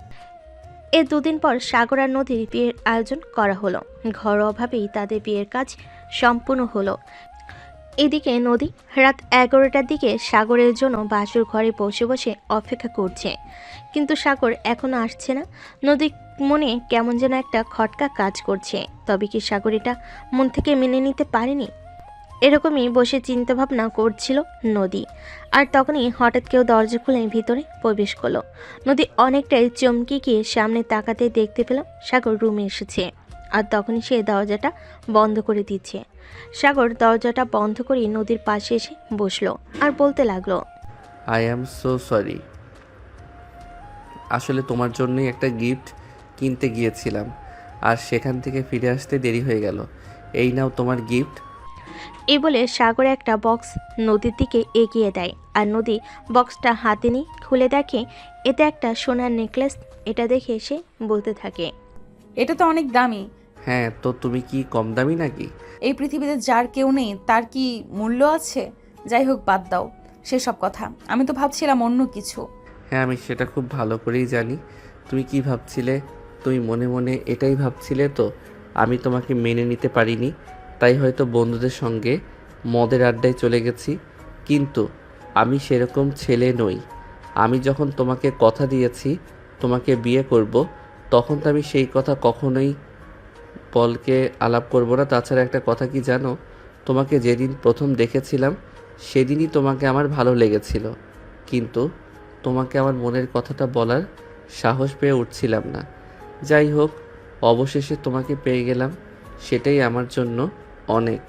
এর 2 দিন পর সাগর আর নদীর বিয়ের আয়োজন করা হলো। ঘরোয়াভাবেই তাদের বিয়ের কাজ সম্পূর্ণ হলো। এদিকে নদী রাত 11টার দিকে সাগরের জন্য বাসুর ঘরে বসে বসে অপেক্ষা করছে, কিন্তু সাগর এখনো আসছে না। নদীর মনে কেমন যেন একটা খটকা কাজ করছে, তবে কি সাগর এটা মন থেকে মেনে নিতে পারেনি? এরকমই বসে চিন্তাভাবনা করছিল নদী, আর তখনই হঠাৎ কেউ দরজা খুলে ভিতরে প্রবেশ করলো। নদী অনেকটাই চমকে গিয়ে সামনে তাকাতে দেখতে পেল সাগর রুমে এসেছে, আর তখনই সে দরজাটা বন্ধ করে দিচ্ছে। সাগর দরজাটা বন্ধ করে নদীর পাশে এসে বসলো আর বলতে লাগলো, আই অ্যাম সো সরি। আসলে তোমার জন্যই একটা গিফট কিনতে গিয়েছিলাম, আর সেখান থেকে ফিরে আসতে দেরি হয়ে গেল। এই নাও তোমার গিফট। এই বলে সাগর একটা বক্স নদীর দিকে এগিয়ে দেয়, আর নদী বক্সটা হাতে নিয়ে খুলে দেখে এতে একটা সোনার নেকলেস। এটা দেখে সে বলতে থাকে, এটা তো অনেক দামি। হ্যাঁ, তো তুমি কি কম দামি নাকি? এই পৃথিবীতে যার কেউ নেই তার কি মূল্য আছে? যাই হোক, বাদ দাও সেসব কথা। আমি তো ভাবছিলাম অন্য কিছু। হ্যাঁ, আমি সেটা খুব ভালো করেই জানি তুমি কি ভাবছিলে। তুমি মনে মনে এটাই ভাবছিলে তো আমি তোমাকে মেনে নিতে পারিনি, তাই হয়তো বন্ধুদের সঙ্গে মদের আড্ডায় চলে গেছি। কিন্তু আমি সেরকম ছেলে নই। আমি যখন তোমাকে কথা দিয়েছি তোমাকে বিয়ে করব, তখন তো আমি সেই কথা কখনোই পলকে আলাপ করব না। তাছাড়া একটা কথা কি জানো, তোমাকে যেদিন প্রথম দেখেছিলাম সেদিনই তোমাকে আমার ভালো লেগেছিল, কিন্তু তোমাকে আমার মনের কথাটা বলার সাহস পেয়ে উঠছিলাম না। যাই হোক, অবশেষে তোমাকে পেয়ে গেলাম, সেটাই আমার জন্য অনেক।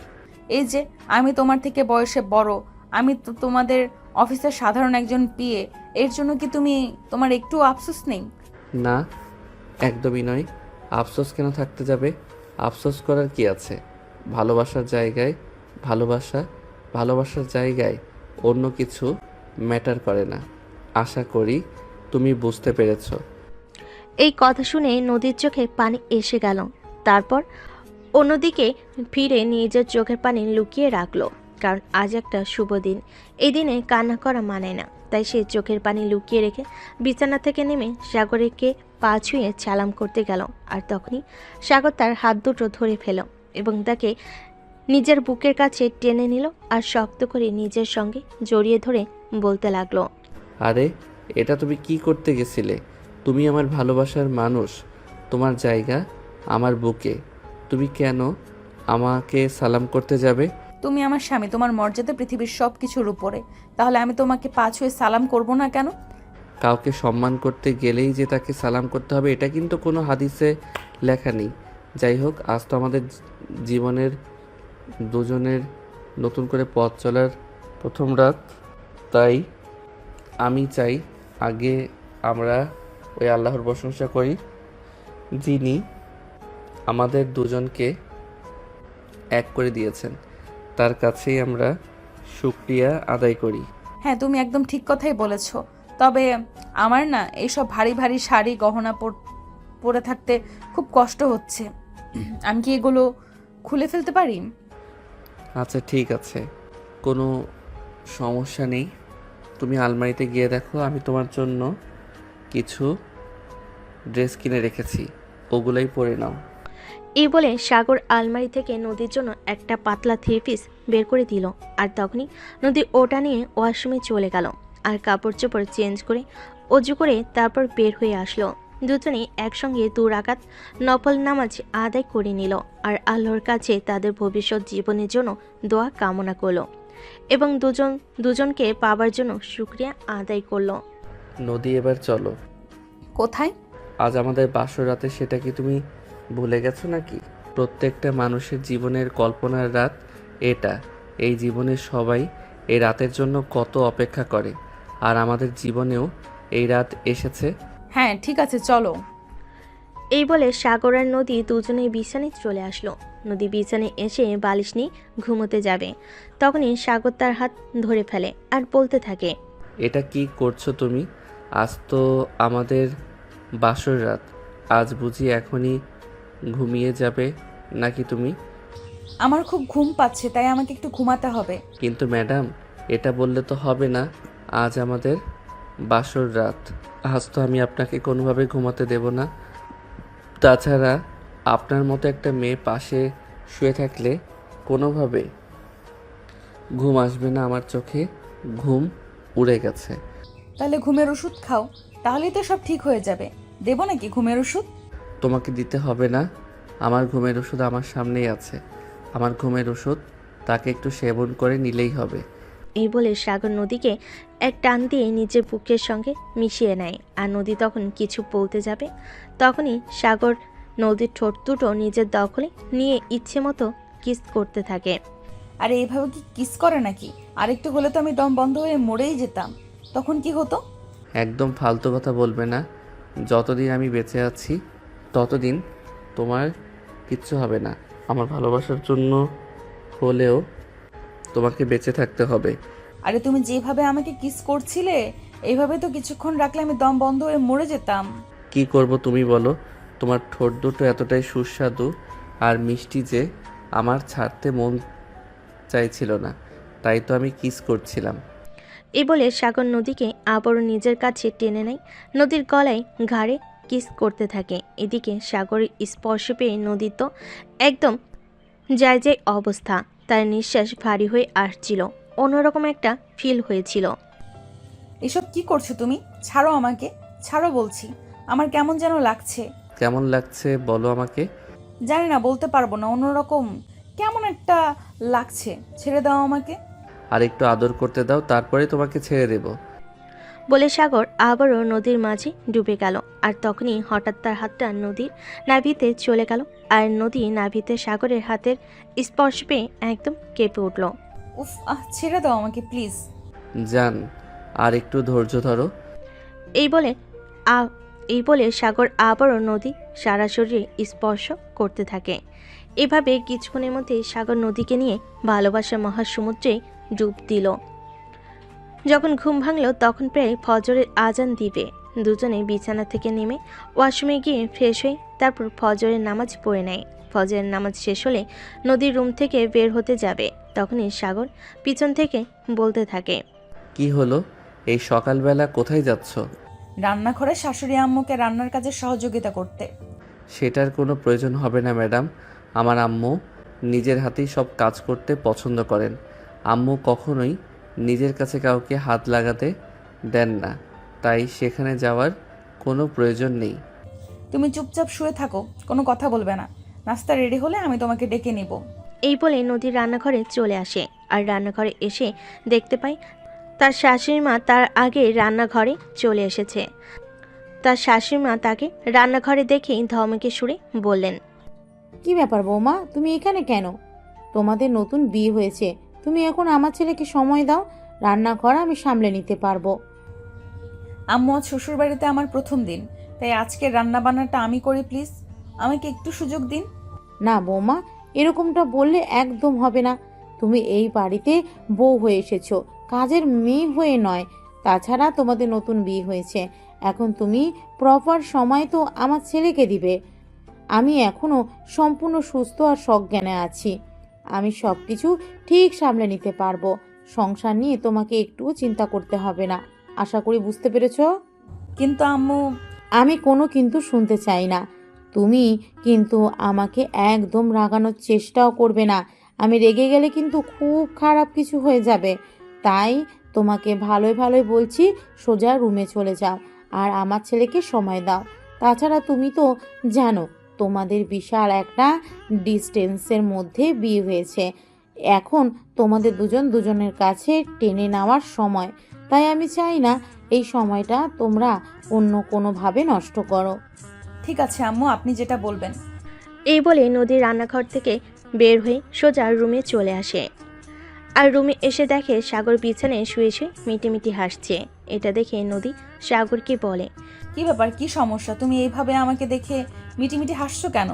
এই যে আমি তোমার থেকে বয়সে বড়, আমি তো তোমাদের অফিসের সাধারণ একজন পিএ, এর জন্য কি তোমার একটু আফসোস নেই? না, একদমই নয়। আফসোস কেন থাকতে যাবে? আফসোস করার কি আছে? ভালোবাসার জায়গায় ভালোবাসা, ভালোবাসার জায়গায় অন্য কিছু ম্যাটার করে না। আশা করি তুমি বুঝতে পেরেছো। এই কথা শুনে নদীর চোখে পানি এসে গেল। তারপর অন্যদিকে ফিরে নিজের চোখের পানি লুকিয়ে রাখলো, কারণ আজ একটা শুভ দিন। এই দিনে কান্না করা মানায় না, তাই সে চোখের পানি লুকিয়ে রেখে বিছানা থেকে নেমে সাগরকে পা ছুঁয়ে সালাম করতে গেল। আর তখনই সাগর তার হাত দুটো ধরে ফেল এবং তাকে নিজের বুকের কাছে টেনে নিল আর শক্ত করে নিজের সঙ্গে জড়িয়ে ধরে বলতে লাগলো, আরে, এটা তুমি কি করতে গেছিলে? তুমি আমার ভালোবাসার মানুষ, তোমার জায়গা আমার বুকে। তুমি কেন আমাকে সালাম করতে যাবে? তুমি আমার স্বামী, তোমার মর্যাদা পৃথিবীর সব কিছুর উপরে। তাহলে আমি তোমাকে পা ছুঁয়ে সালাম করব না কেন? কাউকে সম্মান করতে গেলেই যে তাকে সালাম করতে হবে এটা কিন্তু কোনো হাদিসে লেখা নেই। যাই হোক, আজ তো আমাদের জীবনের দুজনের নতুন করে পথ চলার প্রথম রাত, তাই আমি চাই আগে আমরা ওই আল্লাহর প্রশংসা করি যিনি আমাদের দুজনকে এক করে দিয়েছেন। তার কাছেই আমরা শুকরিয়া আদায় করি। হ্যাঁ, তুমি একদম ঠিক কথাই বলেছ। তবে আমার না এইসব ভারী ভারী শাড়ি গহনা পরে থাকতে খুব কষ্ট হচ্ছে। আমি কি এগুলো খুলে ফেলতে পারি? আচ্ছা, ঠিক আছে, কোনো সমস্যা নেই। তুমি আলমারিতে গিয়ে দেখো, আমি তোমার জন্য কিছু ড্রেস কিনে রেখেছি, ওগুলাই পরে নাও। এই বলে সাগর আলমারি থেকে নদীর জন্য একটা পাতলা থ্রি পিস বের করে দিল। আর তখনই নদী ওটা নিয়ে ওয়াশরুমে চলে গেল আর কাপড় চোপড় চেঞ্জ করে অজু করে তারপর বের হয়ে আসলো। দুজনেই একসঙ্গে 2 রাকাত নফল নামাজ আদায় করে নিল আর আল্লাহর কাছে তাদের ভবিষ্যৎ জীবনের জন্য দোয়া কামনা করলো এবং দুজনকে পাবার জন্য শুকরিয়া আদায় করলো। নদী, এবার চলো। কোথায়? আজ আমাদের বাসর রাতে, সেটা কি তুমি ভুলে গেছো নাকি? প্রত্যেকটা মানুষের জীবনের কল্পনার রাত এটা। এই জীবনের সবাই এই রাতের জন্য কত অপেক্ষা করে, আর আমাদের জীবনেও এই রাত এসেছে। হ্যাঁ, ঠিক আছে, চলো। এই বলে সাগর আর নদী দুজনেই বিছানায় চলে আসলো। নদী বিছানায় এসে বালিশ নিয়ে ঘুমোতে যাবে, তখনই সাগর তার হাত ধরে ফেলে আর বলতে থাকে, এটা কি করছো তুমি? আজ তো আমাদের বাসর রাত, আজ বুঝি এখনই ঘুমিয়ে যাবে নাকি তুমি? আমার খুব ঘুম পাচ্ছে, তাই আমাকে একটু ঘুমাতে হবে। কিন্তু ম্যাডাম, এটা বললে তো হবে না। আজ আমাদের বাসর রাত, আজ তো আমি আপনাকে কোনোভাবে ঘুমাতে দেব না। তাছাড়া আপনার মতো একটা মেয়ে পাশে শুয়ে থাকলে কোনোভাবে ঘুম আসবে না আমার চোখে, ঘুম উড়ে গেছে। তাহলে ঘুমের ওষুধ খাও, তাহলেই তো সব ঠিক হয়ে যাবে। দেবো নাকি ঘুমের ওষুধ? তোমাকে দিতে হবে না, আমার ঘুমের ওষুধ আমার সামনেই আছে। আমার ঘুমের ওষুধ তাকে একটু সেবন করে নিলেই হবে। এই বলে সাগর নদীকে এক টান দিয়ে নিজের বুকের সঙ্গে মিশিয়ে নেয়। আর নদী তখন কিছু বলতে যাবে, তখনই সাগর নদীর ঠোঁট দুটো নিজের দখলে নিয়ে ইচ্ছে মতো কিস করতে থাকে। আরে এইভাবে কি কিস করে নাকি? আরেকটু হলে তো আমি দম বন্ধ হয়ে মরেই যেতাম। তখন কি হতো? একদম ফালতু কথা বলবে না। যতদিন আমি বেঁচে আছি ততদিন তোমার কিচ্ছু হবে না। আমার ভালোবাসার জন্য হলেও তোমাকে বেঁচে থাকতে হবে। আরে তুমি যেভাবে আমাকে কিস করছিলে, এইভাবে তো কিছুক্ষণ রাখলে আমি দম বন্ধ হয়ে মরে যেতাম। কি করব তুমি বলো? তোমার ঠোঁট দুটো এতটাই সুস্বাদু আর মিষ্টি যে আমার ছাড়তে মন চাইছিল না, তাই তো আমি কিস করছিলাম। এই বলে সাগর নদীকে আবারও নিজের কাছে টেনে নেয়, নদীর গলায় ঘাড়ে কিস করতে থাকে। এদিকে সাগরের স্পর্শ পেয়ে নদী তো একদম যায় যায় অবস্থা, তার নিঃশ্বাস ভারী হয়ে আসছিল, অন্যরকম একটা ফিল হয়েছিল। এসব কি করছো তুমি? ছাড়ো আমাকে, ছাড়ো বলছি। আমার কেমন যেন লাগছে। কেমন লাগছে বলো আমাকে। জানি না, বলতে পারবো না, অন্যরকম কেমন একটা লাগছে। ছেড়ে দাও আমাকে। আর একটু আদর করতে দাও, তারপরে তোমাকে ছেড়ে দেব। বলে সাগর আবারও নদীর মাঝে ডুবে গেল। আর তখনই হঠাৎ তার হাতটা নদীর নাভিতে চলে গেল, আর নদী নাভিতে সাগরের হাতের স্পর্শ পেয়ে একদম কেঁপে উঠল। উফ, ছেড়ে দাও আমাকে প্লিজ। জান, আর একটু ধৈর্য ধরো। এই বলে এই বলে সাগর আবারও নদী সারা শরীরে স্পর্শ করতে থাকে। এভাবে কিছুক্ষণের মধ্যেই সাগর নদীকে নিয়ে ভালোবাসার মহাসমুদ্রে ডুব দিল। যখন ঘুম ভাঙল তখন প্রায় ফজরের আজান দিবে। দুজনে বিছানা থেকে নেমে ওয়াশরুমে গিয়ে ফ্রেশ হয়ে তারপর ফজরের নামাজ পড়ে নেয়। ফজরের নামাজ শেষ হলে নদীর রুম থেকে বের হতে যাবে, তখনই সাগর পিছন থেকে বলতে থাকে, কি হলো? এই সকালবেলা কোথায় যাচ্ছ? রান্নাঘরে শাশুড়ি আম্মুকে রান্নার কাজে সহযোগিতা করতে। সেটার কোনো প্রয়োজন হবে না ম্যাডাম। আমার আম্মু নিজের হাতেই সব কাজ করতে পছন্দ করেন। আম্মু কখনোই নিজের কাছে কাউকে হাত লাগাতে দেন না, তাই সেখানে যাওয়ার কোনো প্রয়োজন নেই। তুমি চুপচাপ শুয়ে থাকো, কোনো কথা বলবে না। নাস্তা রেডি হলে আমি তোমাকে ডেকে নিব। এই বলে নদীর রান্নাঘরে চলে আসে। আর রান্নাঘরে এসে দেখতে পায় তার শাশুড়ি মা তার আগে রান্নাঘরে চলে এসেছে। তার শাশুড়ি মা তাকে রান্নাঘরে দেখেই ধমকে সুরে বললেন, কি ব্যাপার বৌমা, তুমি এখানে কেন? তোমাদের নতুন বিয়ে হয়েছে, তুমি এখন আমার ছেলেকে সময় দাও, রান্নাঘর আমি সামলে নিতে পারবো। আম্মু আজ শ্বশুর বাড়িতে আমার প্রথম দিন, তাই আজকে রান্না বান্নাটা আমি করি প্লিজ। আমাকে একটু সুযোগ দিন। না বৌমা, এরকমটা বললে একদম হবে না। তুমি এই বাড়িতে বউ হয়ে এসেছো, কাজের মেয়ে হয়ে নয়। তাছাড়া তোমাদের নতুন বিয়ে হয়েছে, এখন তুমি প্রপার সময় তো আমার ছেলেকে দিবে। আমি এখনো সম্পূর্ণ সুস্থ আর সজ্ঞানে আছি, আমি সব কিছু ঠিক সামলে নিতে পারবো। সংসার নিয়ে তোমাকে একটুও চিন্তা করতে হবে না, আশা করি বুঝতে পেরেছো। কিন্তু আম্মু। আমি কোনো কিন্তু শুনতে চাই না। তুমি কিন্তু আমাকে একদম রাগানোর চেষ্টাও করবে না, আমি রেগে গেলে কিন্তু খুব খারাপ কিছু হয়ে যাবে। তাই তোমাকে ভালোই ভালোই বলছি, সোজা রুমে চলে যাও আর আমার ছেলেকে সময় দাও। তাছাড়া তুমি তো জানো তোমাদের বিশাল একটা ডিস্টেন্সের মধ্যে বিয়ে হয়েছে, এখন তোমাদের দুজন দুজনের কাছে টেনে নেওয়ার সময়। তাই আমি চাই না এই সময়টা তোমরা অন্য কোনোভাবে নষ্ট করো। ঠিক আছে আম্মু, আপনি যেটা বলবেন। এই বলে নদীর রান্নাঘর থেকে বের হয়ে সোজা রুমে চলে আসে। আর রুমে এসে দেখে সাগর বিছানায় শুয়ে শুয়ে মিটিমিটি হাসছে। এটা দেখে নদী সাগরকে বলে, কি ব্যাপার, কি সমস্যা? তুমি এইভাবে আমাকে দেখে মিটিমিটি হাসছো কেন?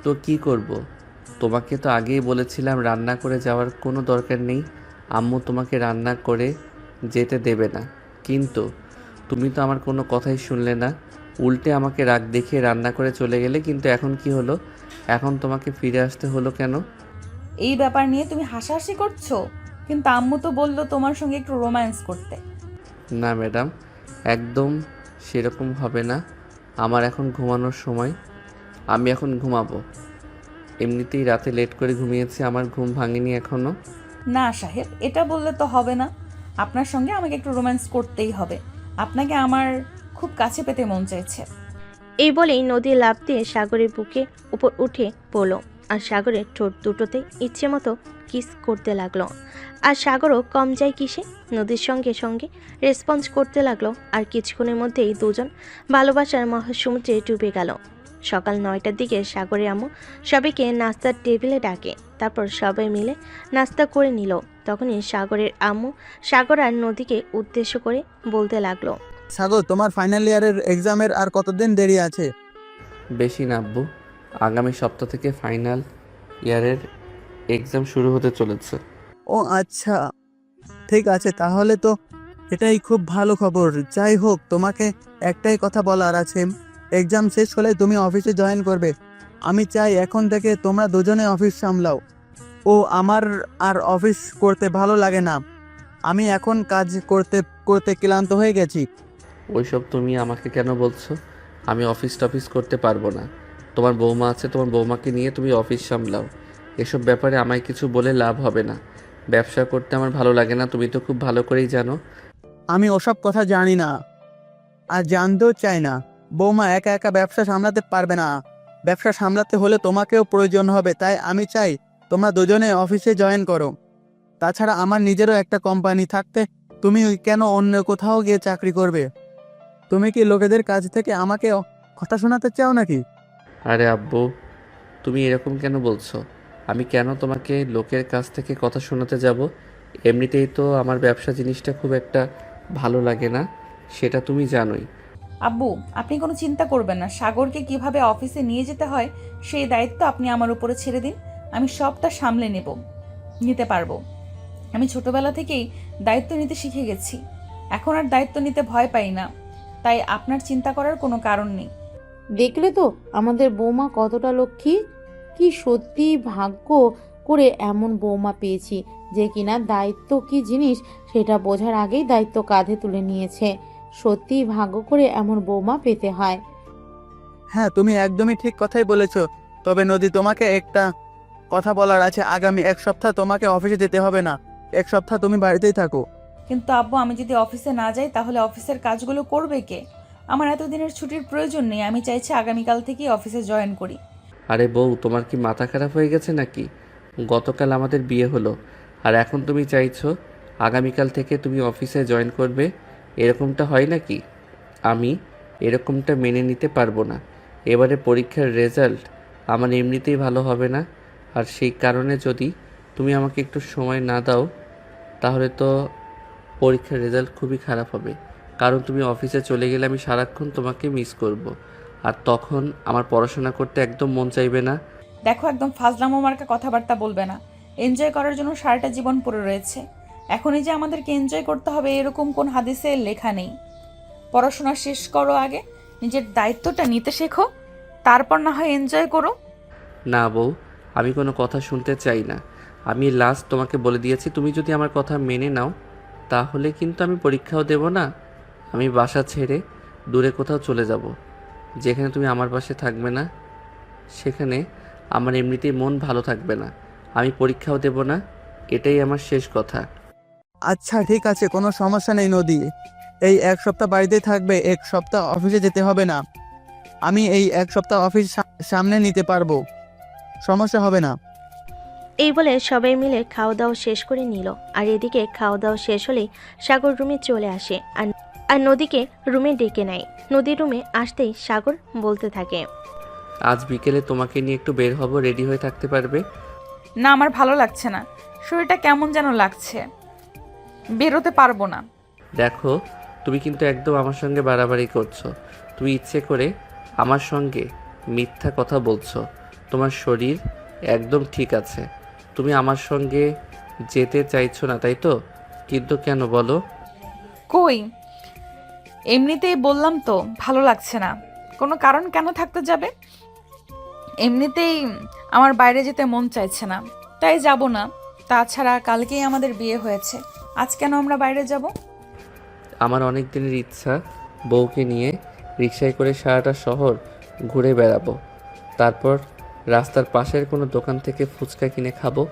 তো কি করব? তোমাকে তো আগেই বলেছিলাম রান্না করে যাওয়ার কোনো দরকার নেই, আম্মু তোমাকে রান্না করে যেতে দেবে না। কিন্তু তুমি তো আমার কোনো কথাই শুনলে না, উল্টে আমাকে রাগ দেখিয়ে রান্না করে চলে গেলে। কিন্তু এখন কি হলো? এখন তোমাকে ফিরে আসতে হলো কেন? এই ব্যাপার নিয়ে তুমি হাসাহাসি করছো? কিন্তু আম্মু তো বললো তোমার সঙ্গে একটু রোম্যান্স করতে। না ম্যাডাম, একদম সেরকম হবে না। আমার এখন ঘুমানোর সময়, আমি এখন ঘুমাবো। এমনিতেই রাতে লেট করে ঘুমিয়েছি, আমার ঘুম ভাঙেনি এখনও। না সাহেব, এটা বললে তো হবে না। আপনার সঙ্গে আমাকে একটু রোম্যান্স করতেই হবে। আপনাকে আমার খুব কাছে পেতে মন চাইছে। এই বলেই নদী লাফ দিয়ে সাগরের বুকে উপর উঠে পড়ল আর সাগরের ঠোঁট দুটোতে ইচ্ছে মতো কিস করতে লাগলো। আর সাগরও কম যায় কিসে, নদীর সঙ্গে সঙ্গে রেসপন্স করতে লাগলো। আর কিছুক্ষণের মধ্যেই দুজন ভালোবাসার মহাসমুদ্রে ডুবে গেল। সকাল 9টার দিকে সাগরের আম্মু সবাইকে নাস্তার টেবিলে ডাকে। তারপর সবাই মিলে নাস্তা করে নিল। তখনই সাগরের আম্মু সাগর আর নদীকে উদ্দেশ্য করে বলতে লাগলো, সাগর, তোমার ফাইনাল ইয়ারের এক্সামের আর কতদিন দেরি আছে? বেশি না আব্বু, আগামী সপ্তাহ থেকে ফাইনাল ইয়ারের এক্সাম শুরু হতে চলেছে। ও আচ্ছা, ঠিক আছে, তাহলে তো এটাই খুব ভালো খবর। যাই হোক, তোমাকে একটাই কথা বলার আছে। এক্সাম শেষ হলে তুমি অফিসে জয়েন করবে। আমি চাই এখন থেকে তোমরা দুজনে অফিস সামলাও। ও আমার আর অফিস করতে ভালো লাগে না। আমি এখন কাজ করতে করতে ক্লান্ত হয়ে গেছি। ওইসব তুমি আমাকে কেন বলছো? আমি অফিস টফিস করতে পারবো না। তোমার বৌমা আছে, তোমার বৌমাকে নিয়ে তুমি অফিস সামলাও। এসব ব্যাপারে আমায় কিছু বলে লাভ হবে না। ব্যবসা করতে আমার ভালো লাগে না, তুমি তো খুব ভালো করেই জানো। আমি ওসব কথা জানি না আর জানতেও চাই না। বৌমা একা একা ব্যবসা সামলাতে পারবে না। ব্যবসা সামলাতে হলে তোমাকেও প্রয়োজন হবে। তাই আমি চাই তোমরা দুজনে অফিসে জয়েন করো। তাছাড়া আমার নিজেরও একটা কোম্পানি থাকতে তুমি কেন অন্য কোথাও গিয়ে চাকরি করবে? তুমি কি লোকেদের কাছ থেকে আমাকে কথা শোনাতে চাও নাকি? আরে আব্বু, তুমি এরকম কেন বলছো? আমি কেন তোমাকে লোকের কাছ থেকে কথা শোনাতে যাব? এমনিতেই তো আমার ব্যবসা জিনিসটা খুব একটা ভালো লাগে না, সেটা তুমি জানোই। আব্বু, আপনি কোনো চিন্তা করবেন না। সাগরকে কিভাবে অফিসে নিয়ে যেতে হয় সেই দায়িত্ব আপনি আমার উপরে ছেড়ে দিন। আমি সবটা সামলে নিতে পারবো। আমি ছোটবেলা থেকেই দায়িত্ব নিতে শিখে গেছি। এখন আর দায়িত্ব নিতে ভয় পাই না। তাই আপনার চিন্তা করার কোনো কারণ নেই। দেখলে তো আমাদের বৌমা কতটা লক্ষ্মী। কি সত্যি ভাগ্য করে এমন বৌমা পেয়েছি যে কিনা দায়িত্ব কি জিনিস সেটা বোঝার আগেই দায়িত্ব কাঁধে তুলে নিয়েছে। সত্যি ভাগ্য করে এমন বৌমা পেতে হয়। হ্যাঁ, তুমি একদমই ঠিক কথাই বলেছো। তবে নদী, তোমাকে একটা কথা বলার আছে। আগামী এক সপ্তাহ তোমাকে অফিসে যেতে হবে না। এক সপ্তাহ তুমি বাড়িতেই থাকো। কিন্তু আব্বু, আমি যদি অফিসে না যাই তাহলে অফিসের কাজগুলো করবে কে? আমার এতদিনের ছুটির প্রয়োজন নেই। আমি চাইছি আগামীকাল থেকেই অফিসে জয়েন করি। আরে বউ, তোমার কি মাথা খারাপ হয়ে গেছে নাকি? গতকাল আমাদের বিয়ে হলো, আর এখন তুমি চাইছো আগামীকাল থেকে তুমি অফিসে জয়েন করবে? এরকমটা হয় নাকি? আমি এরকমটা মেনে নিতে পারবো না। এবারে পরীক্ষার রেজাল্ট আমার এমনিতেই ভালো হবে না, আর সেই কারণে যদি তুমি আমাকে একটু সময় না দাও তাহলে তো পরীক্ষার রেজাল্ট খুবই খারাপ হবে। কারণ তুমি অফিসে চলে গেলে আমি সারাক্ষণ তোমাকে মিস করব, আর তখন আমার পড়াশোনা করতে একদম মন চাইবে না। দেখো, একদম ফাজলামো মার্কা কথাবার্তা বলবে না। এনজয় করার জন্য সারাটা জীবন পড়ে রয়েছে। এখনই যে আমাদেরকে এনজয় করতে হবে এরকম কোন হাদিসে লেখা নেই। পড়াশোনা শেষ করো আগে, নিজের দায়িত্বটা নিতে শেখো, তারপর না হয় এনজয় করো। না বউ, আমি কোনো কথা শুনতে চাই না। আমি লাস্ট তোমাকে বলে দিয়েছি, তুমি যদি আমার কথা মেনে নাও তাহলে কিন্তু আমি পরীক্ষাও দেব না। আমি বাসা ছেড়ে দূরে কোথাও চলে যাব, যেখানে তুমি আমার পাশে থাকবে না। সেখানে আমার এমনিতেই মন ভালো থাকবে না। আমি পরীক্ষাও দেব না, এটাই আমার শেষ কথা। আচ্ছা, ঠিক আছে, কোনো সমস্যা নেই নদী। এই এক সপ্তাহ বাড়িতেই থাকবে, এক সপ্তাহ অফিসে যেতে হবে না। আমি এই এক সপ্তাহ অফিস সামনে নিতে পারবো, সমস্যা হবে না। এই বলে সবাই মিলে খাওয়া দাওয়া শেষ করে নিল। আর এদিকে খাওয়া দাওয়া শেষ হলেই সাগর রুমে চলে আসে আর নদীকে রুমে ডেকে নেয়। নদীর রুমে আসতেই সাগর বলতে থাকে, আজ বিকেলে তোমাকে নিয়ে একটু বের হব, রেডি হয়ে থাকতে পারবে? না, আমার ভালো লাগছে না। শরীরটা কেমন যেন লাগছে, বেরোতে পারবো না। দেখো, তুমি কিন্তু একদম আমার সঙ্গে বাড়াবাড়ি করছো। তুমি ইচ্ছে করে আমার সঙ্গে মিথ্যা কথা বলছো। তোমার শরীর একদম ঠিক আছে, তুমি আমার সঙ্গে যেতে চাইছো না, তাই তো? কিন্তু কেন বলো? কই, এমনিতেই বললাম তো ভালো লাগছে না। কোনো কারণ কেন থাকতে যাবে? এমনিতেই আমার বাইরে যেতে মন চাইছে না, তাই যাব না। তাছাড়া কালকেই আমাদের বিয়ে হয়েছে, আজ কেন আমরা বাইরে যাব? আমার অনেক দিনের ইচ্ছা বউকে নিয়ে রিকশায় করে সারাটা শহর ঘুরে বেড়াবো। তারপর রাস্তার পাশের কোনো দোকান থেকে ফুচকা কিনে খাবো,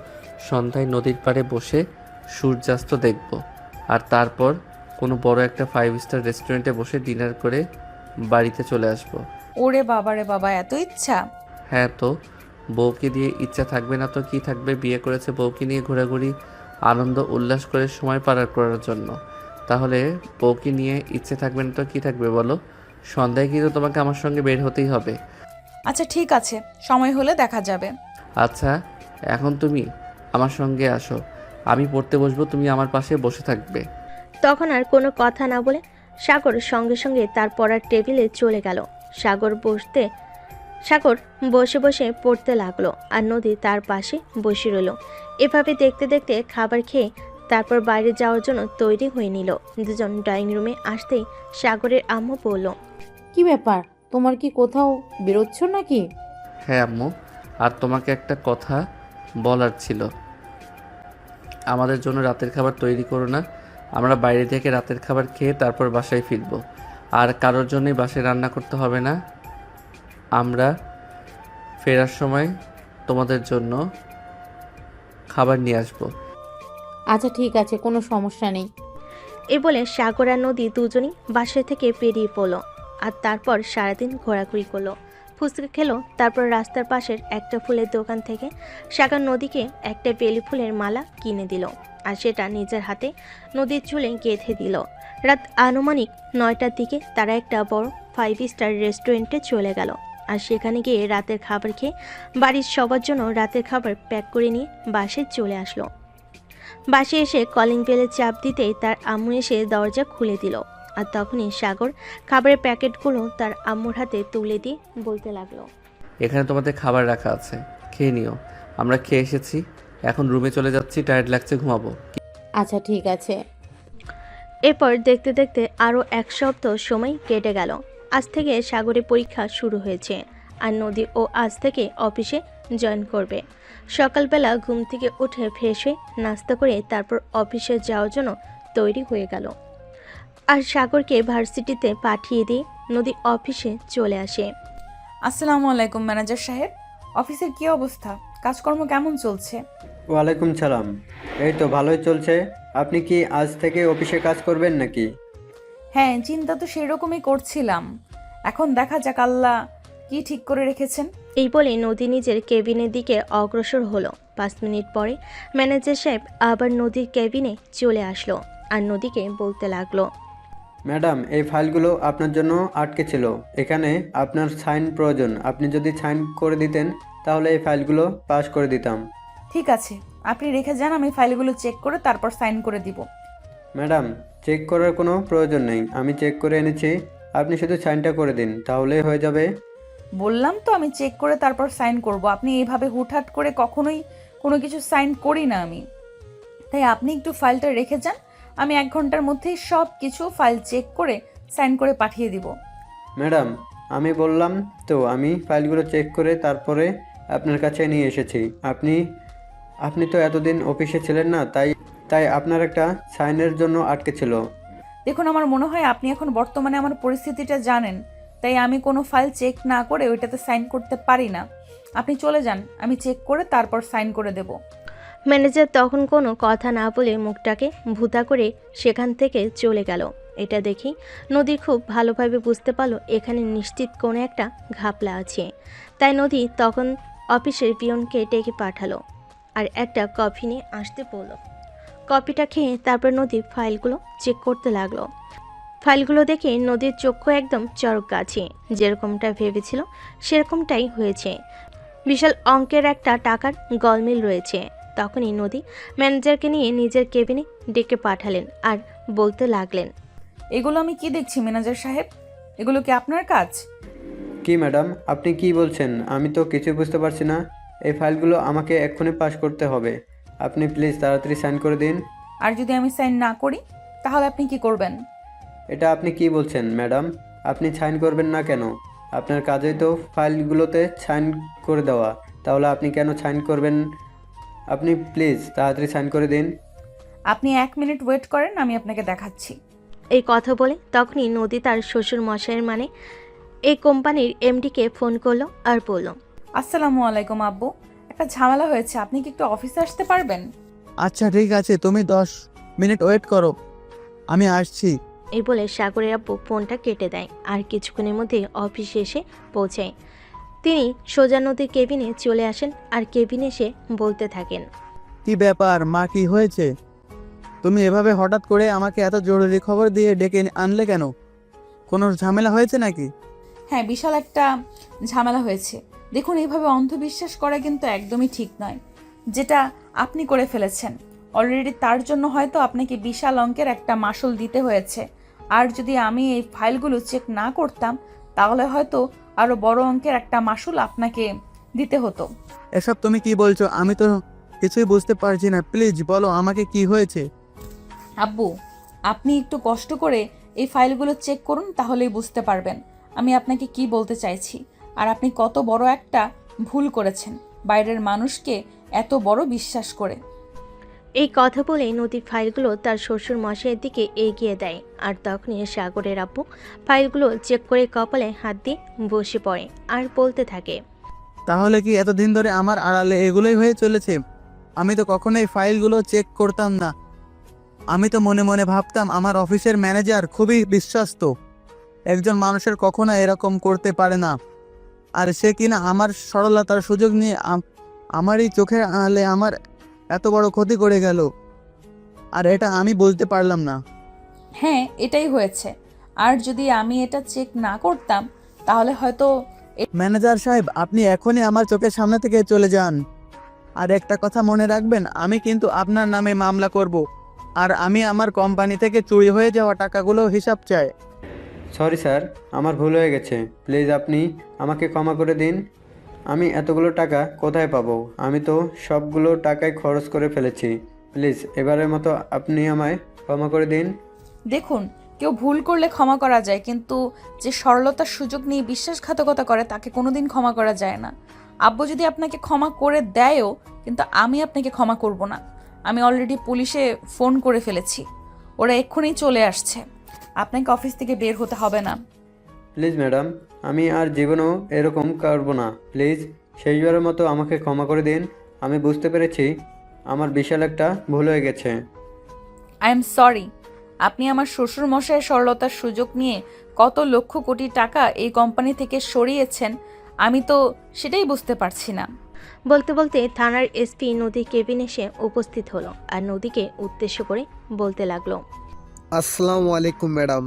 সন্ধ্যায় নদীর পাড়ে বসে সূর্যাস্ত দেখব, আর তারপর কোনো বড় একটা 5 স্টার রেস্টুরেন্টে বসে ডিনার করে বাড়িতে চলে আসব। ওরে বাবা রে বাবা, এত ইচ্ছা! হ্যাঁ, তো বউকে দিয়ে ইচ্ছা থাকবে না তো কি থাকবে? বিয়ে করেছে বউকে নিয়ে ঘোরাঘুরি, আনন্দ উল্লাস করে সময় পার করার জন্য। তাহলে বউকে নিয়ে ইচ্ছে থাকবে না তো কি থাকবে বলো? সন্ধ্যায় কিন্তু তোমাকে আমার সঙ্গে বের হতেই হবে। আচ্ছা ঠিক আছে, সময় হলে দেখা যাবে। আচ্ছা, এখন তুমি আমার সঙ্গে আসো, আমি পড়তে বসবো, তুমি আমার পাশে বসে থাকবে। তখন আর কোনো কথা না বলে সাগর সঙ্গে সঙ্গে তার পড়ার টেবিলে চলে গেল। সাগর বসে বসে পড়তে লাগলো আর নদী তার পাশে বসে রইল। এভাবে দেখতে দেখতে খাবার খেয়ে তারপর বাইরে যাওয়ার জন্য তৈরি হয়ে নিল। দুজন ড্রয়িং রুমে আসতেই সাগরের আম্মু বলল, কি ব্যাপার, তোমার কি কোথাও বেরোচ্ছ নাকি? হ্যাঁ আম্মু, আর তোমাকে একটা কথা বলার ছিল। আমাদের জন্য রাতের খাবার তৈরি করো না, আমরা বাইরে থেকে রাতের খাবার খেয়ে তারপর বাসায় ফিরবো। আর কারোর জন্যই বাসায় রান্না করতে হবে না, আমরা ফেরার সময় তোমাদের জন্য খাবার নিয়ে আসবো। আচ্ছা ঠিক আছে, কোনো সমস্যা নেই। এ বলে সাগর আর নদী দুজনই বাসা থেকে বেরিয়ে পড়লো আর তারপর সারাদিন ঘোরাঘুরি করলো, ফুচকা খেলো। তারপর রাস্তার পাশের একটা ফুলের দোকান থেকে সাগর নদীকে একটা বেলি ফুলের মালা কিনে দিল আর সেটা নিজের হাতে নদীর চুলে গেঁথে দিল। রাত আনুমানিক 9টার দিকে তারা একটা বড় 5 স্টার রেস্টুরেন্টে চলে গেল আর সেখানে গিয়ে রাতের খাবার খেয়ে বাড়ির সবার জন্য রাতের খাবার প্যাক করে নিয়ে বাসে চলে আসলো। বাসে এসে কলিং বেলে চাপ দিতেই তার আম্মু এসে দরজা খুলে দিল আর তখনই সাগর খাবারের প্যাকেটগুলো তার আম্মুর হাতে তুলে দিয়ে বলতে লাগলো, এখানে তোমাদের খাবার রাখা আছে, খেয়ে নিও। আমরা খেয়ে এসেছি, এখন রুমে চলে যাচ্ছি, টায়ার্ড লাগছে, ঘুমাবো। আচ্ছা ঠিক আছে। এরপর দেখতে দেখতে আরও 1 সপ্তাহ সময় কেটে গেল। আজ থেকে সাগরের পরীক্ষা শুরু হয়েছে আর নদী ও আজ থেকে অফিসে জয়েন করবে। সকালবেলা ঘুম থেকে উঠে ফ্রেশ হয়ে নাস্তা করে তারপর অফিসে যাওয়ার জন্য তৈরি হয়ে গেল আর সাগরকে ভার্সিটিতে পাঠিয়ে দিয়ে নদী অফিসে চলে আসে। আসসালামু আলাইকুম ম্যানেজার সাহেব, অফিসের কি অবস্থা? কাজকর্ম কেমন চলছে? ওয়ালাইকুম সালাম। এই তো ভালোই চলছে। আপনি কি আজ থেকে অফিসে কাজ করবেন নাকি? হ্যাঁ, চিন্তা তো সেরকমই করছিলাম, এখন দেখা যাক আল্লাহ কি ঠিক করে রেখেছেন। এই বলে নদী নিজের কেবিনের দিকে অগ্রসর হলো। 5 মিনিট পরে ম্যানেজার সাহেব আবার নদীর কেবিনে চলে আসলো আর নদীকে বলতে লাগলো, ম্যাডাম, এই ফাইলগুলো আপনার জন্য আটকে ছিল। এখানে আপনার সাইন প্রয়োজন। আপনি যদি সাইন করে দিতেন তাহলে এই ফাইলগুলো পাস করে দিতাম। ঠিক আছে, আপনি রেখে যান, আমি ফাইলগুলো চেক করে তারপর সাইন করে দিব। ম্যাডাম, চেক করার কোনো প্রয়োজন নেই, আমি চেক করে এনেছি। আপনি শুধু সাইনটা করে দিন, তাহলেই হয়ে যাবে। বললাম তো আমি চেক করে তারপর সাইন করব, আপনি এইভাবে হুটহাট করে কখনোই কোনো কিছু সাইন করি না আমি। তাই আপনি একটু ফাইলটা রেখে যান, আমি 1 ঘন্টার মধ্যেই সব কিছু ফাইল চেক করে সাইন করে পাঠিয়ে দিব। ম্যাডাম, আমি বললাম তো, আমি ফাইলগুলো চেক করে তারপরে আপনার কাছে নিয়ে এসেছি। আপনি তো এতদিন অফিসে ছিলেন না, তাই আপনার একটা সাইনের জন্য আটকে ছিল। দেখুন, আমার মনে হয় আপনি এখন বর্তমানে আমার পরিস্থিতিটা জানেন, তাই আমি কোনো ফাইল চেক না করে ওইটাতে সাইন করতে পারি না। আপনি চলে যান, আমি চেক করে তারপর সাইন করে দেব। ম্যানেজার তখন কোনো কথা না বলে মুখটাকে ভুতা করে সেখান থেকে চলে গেল। এটা দেখি নদী খুব ভালোভাবে বুঝতে পারলো এখানে নিশ্চিত কোনো একটা ঘাপলা আছে। তাই নদী তখন অফিসের পিয়নকে ডেকে পাঠালো আর একটা কফি নিয়ে আসতে বলল। কফিটা খেয়ে তারপর নদী ফাইলগুলো চেক করতে লাগলো। ফাইলগুলো দেখে নদীর চক্ষু একদম চরক গাছে, যেরকমটা ভেবেছিল সেরকমটাই হয়েছে। বিশাল অঙ্কের একটা টাকার গলমিল রয়েছে। তখনই নদী ম্যানেজারকে নিয়ে নিজের কেবিনে ডেকে পাঠালেন আর বলতে লাগলেন, এগুলো আমি কি দেখছি ম্যানেজার সাহেব? এগুলো কি আপনার কাজ? কি ম্যাডাম, আপনি কি বলছেন? আমি তো কিছু বুঝতে পারছি না। এই ফাইলগুলো আমাকে এক্ষুনি পাস করতে হবে। আপনি প্লিজ তাড়াতাড়ি সাইন করে দিন। আর যদি আমি সাইন না করি তাহলে আপনি কি করবেন? এটা আপনি কি বলছেন ম্যাডাম? আপনি সাইন করবেন না কেন? আপনার কাজেই তো ফাইলগুলোতে সাইন করে দেওয়া, তাহলে আপনি কেন সাইন করবেন? আপনি প্লিজ তাড়াতাড়ি সাইন করে দিন। আপনি 1 মিনিট ওয়েট করেন, আমি আপনাকে দেখাচ্ছি। এই কথা বলে তখনই নদী তার শ্বশুর মশাইয়ের মানে এই কোম্পানির এমডিকে ফোন করলো আর বলল, আসসালামু আলাইকুম আব্বু, একটা ঝামেলা হয়েছে, আপনি কি একটু অফিসে আসতে পারবেন? আচ্ছা ঠিক আছে, তুমি 10 মিনিট ওয়েট করো, আমি আসছি। এই বলে সাগরের আব্বু ফোনটা কেটে দেয় আর কিছুক্ষণের মধ্যে অফিসে এসে পৌঁছায়। তিনি সোজা নদীর কেবিনে চলে আসেন আর কেবিনে এসে বলতে থাকেন। কি ব্যাপার মা, কি হয়েছে? তুমি এভাবে হঠাৎ করে আমাকে এত জরুরি খবর দিয়ে ডেকে আনলে কেন? কোনো ঝামেলা হয়েছে নাকি? হ্যাঁ, বিশাল একটা ঝামেলা হয়েছে। দেখুন, এইভাবে অন্ধবিশ্বাস করা কিন্তু একদমই ঠিক নয়। যেটা আপনি করে ফেলেছেন অলরেডি, তার জন্য হয়তো আপনাকে বিশাল অঙ্কের একটা মাসুল দিতে হয়েছে। আর যদি আমি এই ফাইলগুলো চেক না করতাম তাহলে হয়তো আরও বড় অঙ্কের একটা মাসুল আপনাকে দিতে হতো। এসব তুমি কি বলছো? আমি তো কিছুই বুঝতে পারছি না, প্লিজ বলো আমাকে কি হয়েছে। আব্বু, আপনি একটু কষ্ট করে এই ফাইলগুলো চেক করুন, তাহলেই বুঝতে পারবেন আমি আপনাকে কি বলতে চাইছি। আর আপনি কত বড় একটা ভুল করেছেন বাইরের মানুষকে এত বড় বিশ্বাস করে। এই কথা বলে নদীর ফাইলগুলো তার শ্বশুর মশাইয়ের দিকে এগিয়ে দেয়। আর তখনই সাগরের আব্বু ফাইলগুলো চেক করে কপালে হাত দিয়ে বসে পড়ে আর বলতে থাকে। তাহলে কি এতদিন ধরে আমার আড়ালে এগুলোই হয়ে চলেছে? আমি তো কখনোই ফাইলগুলো চেক করতাম না। আমি তো মনে মনে ভাবতাম আমার অফিসের ম্যানেজার খুবই বিশ্বস্ত, একজন মানুষের কখনো এরকম করতে পারে না। আর সে কিনা আমার সরলতার সুযোগ নিয়ে আমারই চোখের আড়ালে আমার এত বড় ক্ষতি করে গেল, আর এটা আমি বলতে পারলাম না। হ্যাঁ, এটাই হয়েছে। আর যদি আমি এটা চেক না করতাম তাহলে হয়তো ম্যানেজার সাহেব, আপনি এখনই আমার চোখের সামনে থেকে চলে যান। আর একটা কথা মনে রাখবেন, আমি কিন্তু আপনার নামে মামলা করব, আর আমি আমার কোম্পানি থেকে চুরি হয়ে যাওয়া টাকাগুলো হিসাব চাই। সরি স্যার, আমার ভুল হয়ে গেছে, প্লিজ আপনি আমাকে ক্ষমা করে দিন। আমি এতগুলো টাকা কোথায় পাবো? আমি তো সবগুলো টাকাই খরচ করে ফেলেছি। প্লিজ এবারের মতো আপনি আমায় ক্ষমা করে দিন। দেখুন, কেউ ভুল করলে ক্ষমা করা যায়, কিন্তু যে সরলতার সুযোগ নিয়ে বিশ্বাসঘাতকতা করে তাকে কোনোদিন ক্ষমা করা যায় না। আব্বু যদি আপনাকে ক্ষমা করে দেয়ও, কিন্তু আমি আপনাকে ক্ষমা করব না। আমি অলরেডি পুলিশে ফোন করে ফেলেছি, ওরা এক্ষুনি চলে আসছে। আপনাকে অফিস থেকে বের হতে হবে না। প্লিজ ম্যাডাম, আমি আর জীবনেও এরকম করবো না। প্লিজ শেষবারের মতো আমাকে ক্ষমা করে দিন। আমি বুঝতে পেরেছি আমার বিশাল একটা ভুল হয়ে গেছে। I am sorry. আপনি আমার শ্বশুর মশাইয়ের সরলতার সুযোগ নিয়ে কত লক্ষ কোটি টাকা এই কোম্পানি থেকে সরিয়েছেন, আমি তো সেটাই বুঝতে পারছি না। বলতে বলতে থানার এসপি নদীর কেবিন এসে উপস্থিত হলো আর নদীকে উদ্দেশ্য করে বলতে লাগলো। আসসালামু আলাইকুম ম্যাডাম,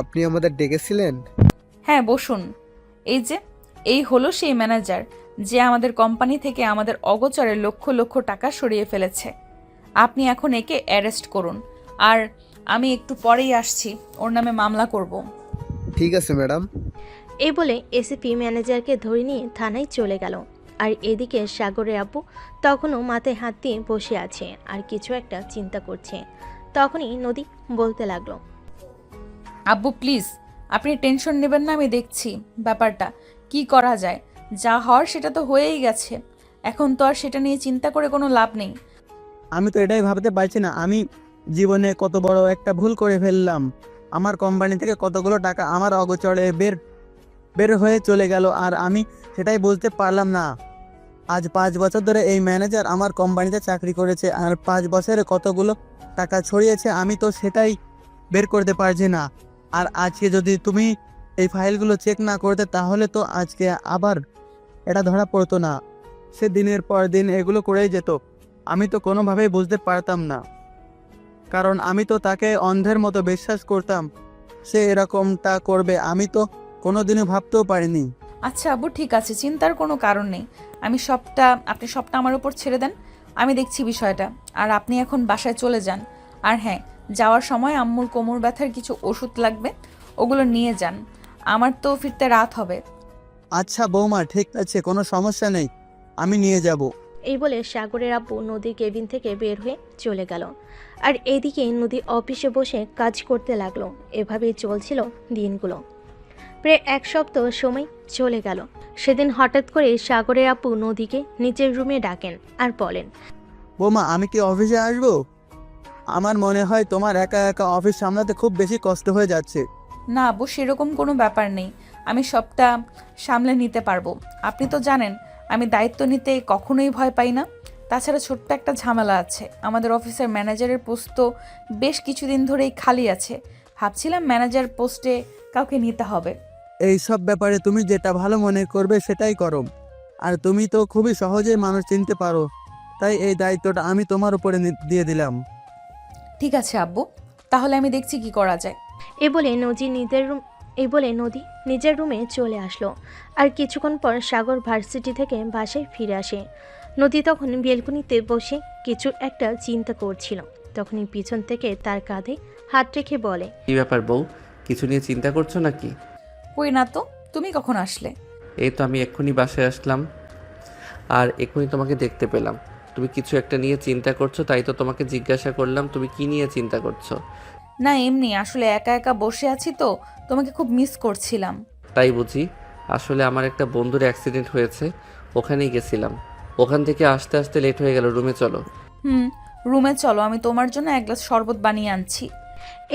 আপনি আমাদের ডেকেছিলেন? হ্যাঁ, বসুন। এই হলো সেই ম্যানেজার যে আমাদের কোম্পানি থেকে আমাদের অগোচরে লক্ষ লক্ষ টাকা সরিয়ে ফেলেছে। আপনি এখন একে অ্যারেস্ট করুন, আর আমি একটু পরেই আসছি, ওর নামে মামলা করব। ঠিক আছে ম্যাডাম। এই বলে এসিপি ম্যানেজারকে ধরে নিয়ে থানায় চলে গেল। আর এদিকে সাগরের আব্বু তখনও মাথায় হাত দিয়ে বসে আছে আর কিছু একটা চিন্তা করছে। তখনই নদী বলতে লাগলো। আব্বু প্লিজ, আপনি টেনশন নেবেন না, আমি দেখছি ব্যাপারটা কি করা যায়। যা হওয়ার সেটা তো হয়েই গেছে, এখন তো আর সেটা নিয়ে চিন্তা করে কোনো লাভ নেই। আমি তো এটাই ভাবতে পারছি না, আমি জীবনে কত বড় একটা ভুল করে ফেললাম। আমার কোম্পানি থেকে কতগুলো টাকা আমার অগোচরে বের হয়ে চলে গেল, আর আমি সেটাই বলতে পারলাম না। আজ 5 বছর ধরে এই ম্যানেজার আমার কোম্পানিতে চাকরি করেছে, আর 5 বছরে কতগুলো টাকা ছড়িয়েছে আমি তো সেটাই বের করতে পারছি না। আর আজকে যদি তুমি এই ফাইলগুলো চেক না করতে তাহলে তো আজকে আবার এটা ধরা পড়তো না। সে দিনের পর দিন এগুলো করেই যেত, আমি তো কোনোভাবেই বুঝতে পারতাম না, কারণ আমি তো তাকে অন্ধের মতো বিশ্বাস করতাম। সে এরকমটা করবে আমি তো কোনোদিনও ভাবতেও পারিনি। আচ্ছা আব্বু, ঠিক আছে, চিন্তার কোনো কারণ নেই। আপনি সবটা আমার উপর ছেড়ে দেন, আমি দেখছি বিষয়টা। আর আপনি এখন বাসায় চলে যান। আর হ্যাঁ, যাওয়ার সময় আম্মুর কোমর ব্যথার কিছু ওষুধ লাগবে, ওগুলো নিয়ে যান। আমার তো ফিরতে রাত হবে। আচ্ছা বৌমা, ঠিক আছে, কোনো সমস্যা নেই, আমি নিয়ে যাব। এই বলে সাগরের আব্বু নদীর কেবিন থেকে বের হয়ে চলে গেল। আর এদিকে নদী অফিসে বসে কাজ করতে লাগলো। এভাবেই চলছিল দিনগুলো। প্রায় 1 সপ্তাহ সময় চলে গেল। সেদিন হঠাৎ করে সাগরের আব্বু নদীকে নিচের রুমে ডাকেন আর বলেন। বৌমা, আমি কি অফিসে আসবো? আমার মনে হয় তোমার একা একা অফিস সামলাতে খুব বেশি কষ্ট হয়ে যাচ্ছে। না আব্বু, সেরকম কোনো ব্যাপার নেই, আমি সবটা সামলে নিতে পারবো। আপনি তো জানেন আমি দায়িত্ব নিতে কখনোই ভয় পাই না। তাছাড়া ছোট্ট একটা ঝামেলা আছে, আমাদের অফিসের ম্যানেজারের পোস্ট তো বেশ কিছুদিন ধরেই খালি আছে। ভাবছিলাম ম্যানেজার পোস্টে কাউকে নিতে হবে। এই সব ব্যাপারে তুমি যেটা ভালো মনে করবে সেটাই করো। আর তুমি তো খুবই সহজেই মানুষ চিনতে পারো, তাই এই দায়িত্বটা আমি তোমার উপরে দিয়ে দিলাম। ঠিক আছে আব্বু, তাহলে আমি দেখছি কি করা যায়। এই বলে নদী নিজের রুমে চলে আসলো। আর কিছুক্ষণ পর সাগর ভার্সিটি থেকে বাসায় ফিরে আসে। নদী তখন বেলকনিতে বসে কিছু একটা চিন্তা করছিল। তখনই পিছন থেকে তার কাঁধে হাত রেখে বলে, কি ব্যাপার বউ, কিছু নিয়ে চিন্তা করছো নাকি? কই না তো, তুমি কখন আসলে? এই তো আমি এক্ষুনি বাসায় আসলাম, আর এক্ষুনি তোমাকে দেখতে পেলাম। তুমি কিছু একটা নিয়ে চিন্তা করছো, তাই তো তোমাকে জিজ্ঞাসা করলাম তুমি কি নিয়ে চিন্তা করছো। না এমনি, আসলে একা একা বসে আছি তো, তোমাকে খুব মিস করছিলাম। তাই বুঝি? আসলে আমার একটা বন্ধুর অ্যাক্সিডেন্ট হয়েছে, ওখানেই গেছিলাম। ওখান থেকে আসতে আসতে লেট হয়ে গেল, রুমে চলো। রুমে চলো, আমি তোমার জন্য এক গ্লাস শরবত বানিয়ে আনছি।